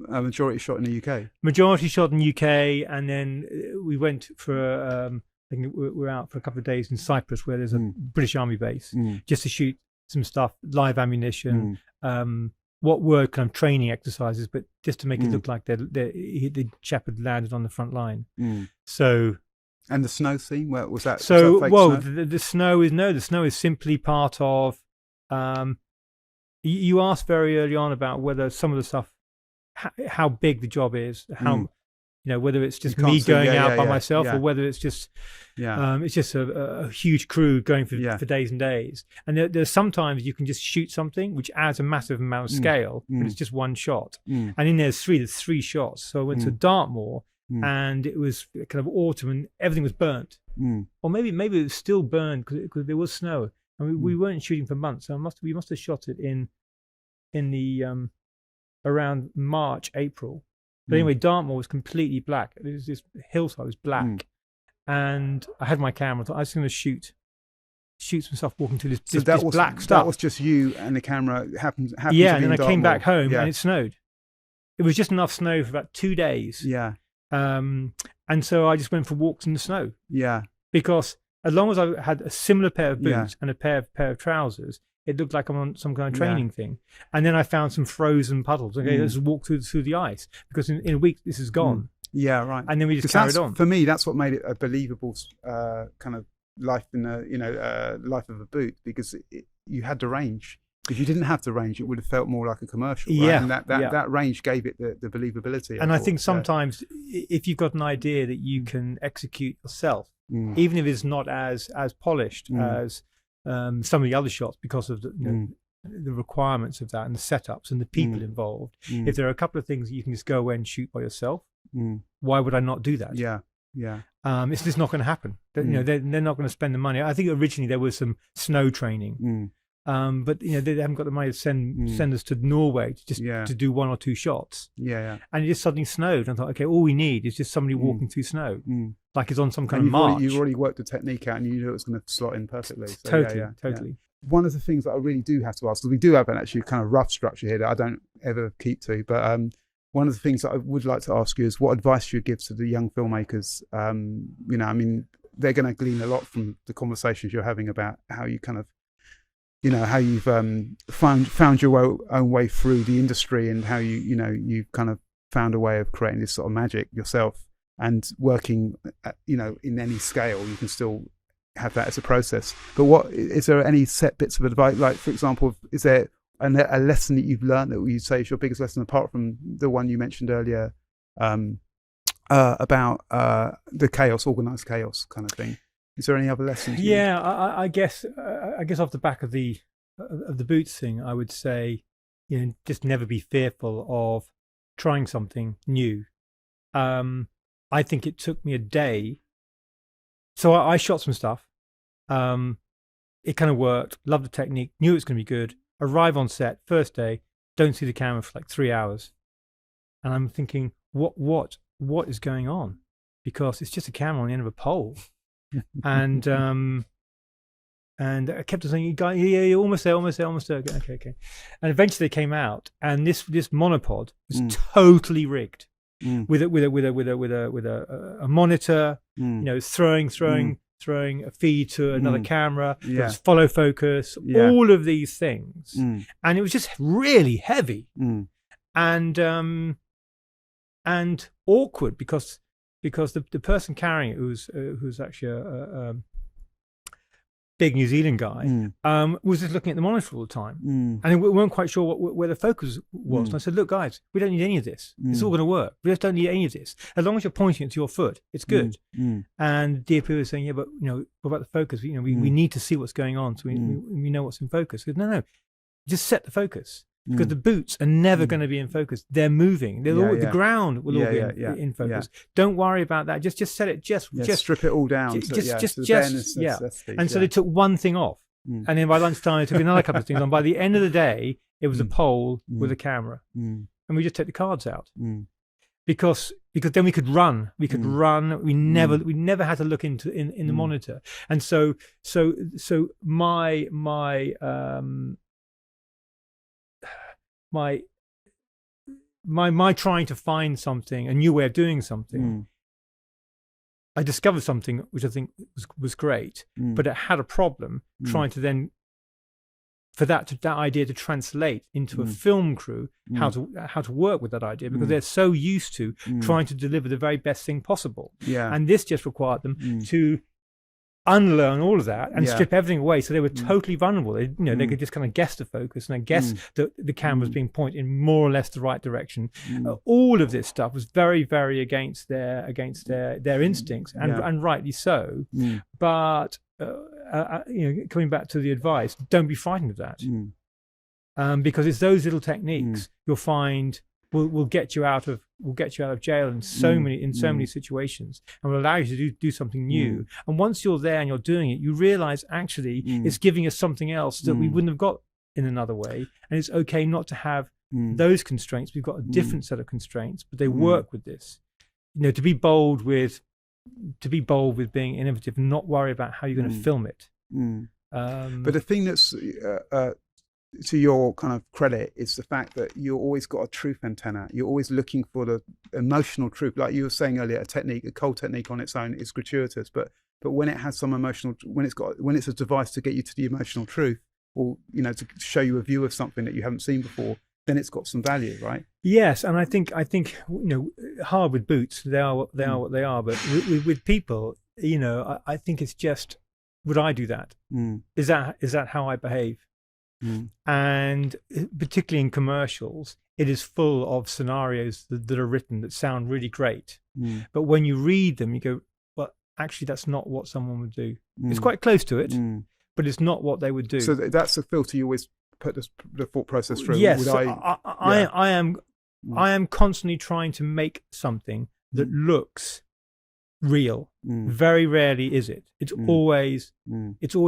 a majority shot in the UK? Majority shot in the UK, and then we went for I think we were out for a couple of days in Cyprus, where there's a British Army base, just to shoot some stuff, live ammunition, what were kind of training exercises, but just to make it look like the chap had landed on the front line. So. And the snow scene, where was that? So, was that fake snow? The snow is simply part of. You asked very early on about whether some of the stuff, how big the job is, how whether it's just me going out by myself, or whether it's just it's just a huge crew going for days and days. And there's sometimes you can just shoot something which adds a massive amount of scale, but it's just one shot. And in there's three shots. So I went to Dartmoor. And it was kind of autumn, and everything was burnt, or maybe it was still burned because there was snow, and we weren't shooting for months. So we must have shot it in the around March, April. But anyway, Dartmoor was completely black. It was this hillside was black, and I had my camera. I thought I was going to shoot some stuff walking through this black stuff. That was just you and the camera. Happened yeah, and then I came back home and it snowed. It was just enough snow for about 2 days. Yeah. And so I just went for walks in the snow. Yeah. Because as long as I had a similar pair of boots and a pair of trousers, it looked like I'm on some kind of training thing. And then I found some frozen puddles. Okay, let's walk through the ice, because in a week this is gone. Yeah, right. And then we just carried on. For me, that's what made it a believable kind of life in life of a boot, because you had the range. If you didn't have the range, it would have felt more like a commercial. Right? Yeah, and that range gave it the believability. And I think sometimes if you've got an idea that you can execute yourself, even if it's not as polished as some of the other shots, because of the requirements of that and the setups and the people involved, if there are a couple of things that you can just go away and shoot by yourself, why would I not do that? Yeah. Yeah. It's just not going to happen. They're not going to spend the money. I think originally there was some snow training. But they haven't got the money to send us to Norway to do 1 or 2 shots. And it just suddenly snowed. And I thought, okay, all we need is just somebody walking through snow, like it's on some kind of march. You've already worked the technique out, and you knew it was going to slot in perfectly. So, totally. One of the things that I really do have to ask, because we do have an actually kind of rough structure here that I don't ever keep to, but one of the things that I would like to ask you is what advice you give to the young filmmakers. I mean, they're going to glean a lot from the conversations you're having about how you kind of, how you've found your own way through the industry, and how you've kind of found a way of creating this sort of magic yourself, and working in any scale you can still have that as a process. But what is there any set bits of advice, like for example, is there a lesson that you've learned that you say is your biggest lesson, apart from the one you mentioned earlier about the organized chaos kind of thing? Is there any other lessons? Yeah, I guess off the back of the boots thing, I would say, just never be fearful of trying something new. I think it took me a day. So I shot some stuff. It kind of worked. Loved the technique. Knew it was going to be good. Arrive on set first day. Don't see the camera for like 3 hours, and I'm thinking, what is going on? Because it's just a camera on the end of a pole. And I kept saying, you're almost there. Okay. And eventually they came out, and this monopod was totally rigged with a monitor, throwing a feed to another camera, there was follow focus, all of these things, and it was just really heavy and awkward because the person carrying it, who's actually a big New Zealand guy, was just looking at the monitor all the time, and we weren't quite sure where the focus was. And I said, "Look, guys, we don't need any of this. It's all going to work. We just don't need any of this. As long as you're pointing it to your foot, it's good." And DOP was saying, "Yeah, but what about the focus? We need to see what's going on, so we know what's in focus." I said, "No, just set the focus." Because the boots are never going to be in focus. They're moving. The ground will all be in focus. Don't worry about that. Just set it. Just strip it all down. And so they took one thing off, and then by lunchtime they took another couple of things on. By the end of the day, it was a pole with a camera, and we just took the cards out. because then we could run. We never had to look into in the monitor. And so my trying to find something, a new way of doing something. I discovered something which I think was great, but it had a problem trying to then, for that idea to translate into a film crew, how to work with that idea, because they're so used to trying to deliver the very best thing possible. Yeah. And this just required them to unlearn all of that and strip everything away, so they were totally vulnerable. They could just kind of guess the focus and guess that the camera was being pointed in more or less the right direction. All of this stuff was very, very against their instincts, and rightly so. But coming back to the advice, don't be frightened of that, because it's those little techniques you'll find will get you out of jail in so many situations, and will allow you to do something new. And once you're there and you're doing it, you realize actually it's giving us something else that we wouldn't have got in another way. And it's okay not to have those constraints. We've got a different set of constraints, but they work with this. To be bold with being innovative, and not worry about how you're going to film it. But the thing that's to your kind of credit is the fact that you always got a truth antenna. You're always looking for the emotional truth. Like you were saying earlier, a cold technique on its own is gratuitous, but when it has some emotional, when it's a device to get you to the emotional truth, or to show you a view of something that you haven't seen before, then it's got some value, right? Yes, and I think hard with boots. They are what they are. But with people, I think it's just, would I do that? Is that how I behave? And particularly in commercials, it is full of scenarios that are written that sound really great. But when you read them, you go, well, actually, that's not what someone would do. It's quite close to it, but it's not what they would do. So that's the filter you always put the thought process through. Yes, I am constantly trying to make something that looks real. Very rarely is it. It's always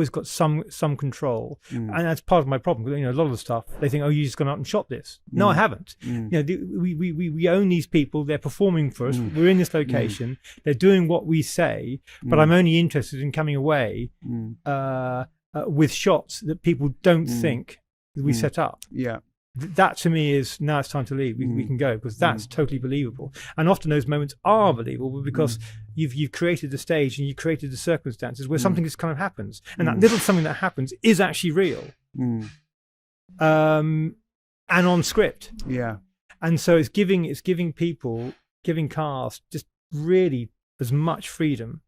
got some control, and that's part of my problem. Because a lot of the stuff they think, oh, you just gone out and shot this. No, I haven't. We own these people. They're performing for us. We're in this location. They're doing what we say, but I'm only interested in coming away with shots that people don't think we set up. Yeah. That to me is, now it's time to leave. We can go, because that's totally believable. And often those moments are believable because you've created the stage and you've created the circumstances where something just kind of happens, and that little something that happens is actually real, and on script. Yeah. And so it's giving cast just really as much freedom,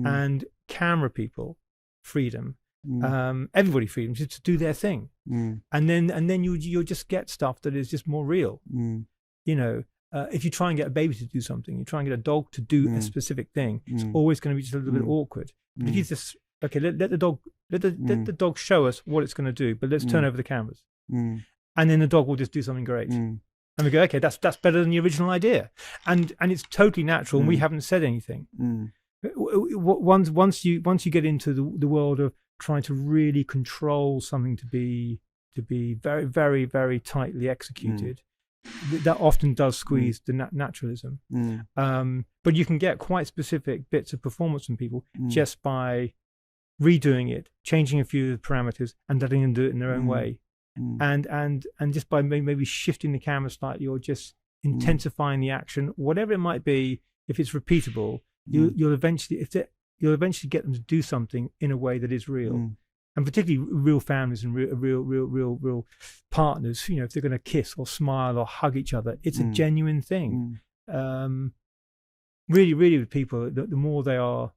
and camera people freedom. Everybody freedom just to do their thing, and then you'll just get stuff that is just more real. If you try and get a baby to do something, you try and get a dog to do a specific thing, it's always going to be just a little bit awkward. But if you just let the dog show us what it's going to do, but let's turn over the cameras, and then the dog will just do something great. And we go, okay, that's better than the original idea, and it's totally natural, and we haven't said anything. Once you get into the world of trying to really control something to be very, very, very tightly executed, that often does squeeze the naturalism. But you can get quite specific bits of performance from people just by redoing it, changing a few of the parameters, and letting them do it in their own way, and just by maybe shifting the camera slightly, or just intensifying the action, whatever it might be. If it's repeatable, you'll eventually get them to do something in a way that is real, and particularly real families and real partners. If they're going to kiss or smile or hug each other, it's a genuine thing. Really, really, with people, the more they are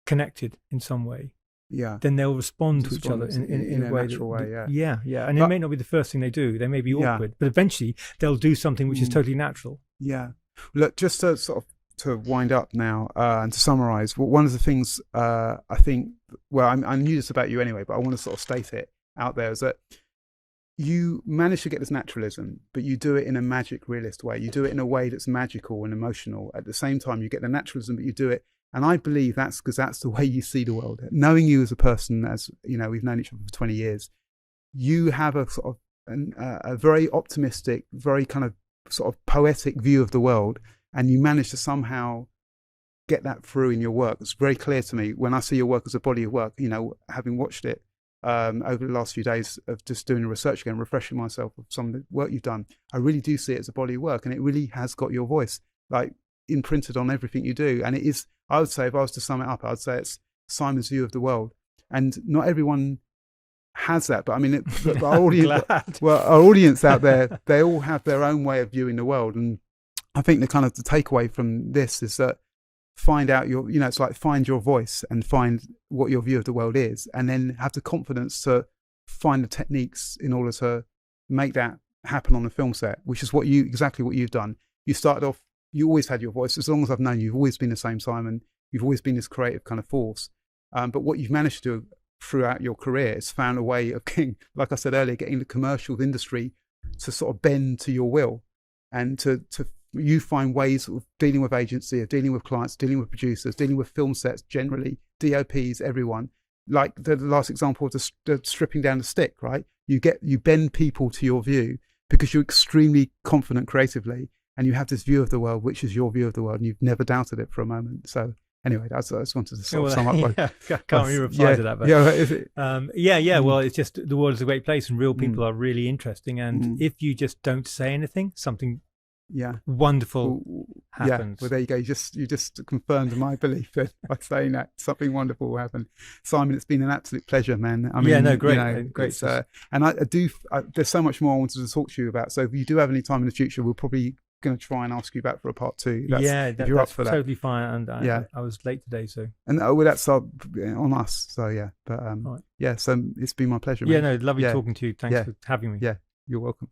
connected in some way. Yeah. Then they'll respond to each other in a way natural way. Yeah. And it may not be the first thing they do. They may be awkward, but eventually they'll do something which is totally natural. Yeah. Look, just to sort of to wind up now and to summarize, one of the things I think, well, I knew this about you anyway, but I want to sort of state it out there, is that you manage to get this naturalism, but you do it in a magic realist way. You do it in a way that's magical and emotional. At the same time, you get the naturalism, but you do it. And I believe that's because that's the way you see the world. Knowing you as a person, as we've known each other for 20 years, you have a sort of a very optimistic, very kind of sort of poetic view of the world, and you manage to somehow get that through in your work. It's very clear to me when I see your work as a body of work, having watched it over the last few days of just doing research again, refreshing myself of some of the work you've done. I really do see it as a body of work, and it really has got your voice like imprinted on everything you do. And it is, I would say, if I was to sum it up, I'd say it's Simon's view of the world. And not everyone has that, but I mean, our audience out there, they all have their own way of viewing the world. And I think the takeaway from this is that find out it's like find your voice and find what your view of the world is, and then have the confidence to find the techniques in order to make that happen on the film set, which is exactly what you've done. You started off, you always had your voice. As long as I've known you, you've always been the same Simon. You've always been this creative kind of force. But what you've managed to do throughout your career is found a way of getting, like I said earlier, getting the commercial industry to sort of bend to your will, and to you find ways of dealing with agency, of dealing with clients, dealing with producers, dealing with film sets generally, DOPs, everyone. Like the last example of the stripping down the stick, right? You bend people to your view because you're extremely confident creatively, and you have this view of the world, which is your view of the world, and you've never doubted it for a moment. So anyway, I just wanted to sort of sum up. I can't really reply to that. But, well, it's just the world is a great place, and real people are really interesting. And if you just don't say anything, something wonderful happens. Well, there you go. You just confirmed my belief that by saying that something wonderful will happen. Simon, it's been an absolute pleasure, man. I mean, great. And I do. There's so much more I wanted to talk to you about. So if you do have any time in the future, we'll probably going to try and ask you back for a part 2. If you're up for that. Totally fine. And I was late today, so. And that's on us. So yeah, but right. So it's been my pleasure. Man. Lovely talking to you. Thanks for having me. Yeah, you're welcome.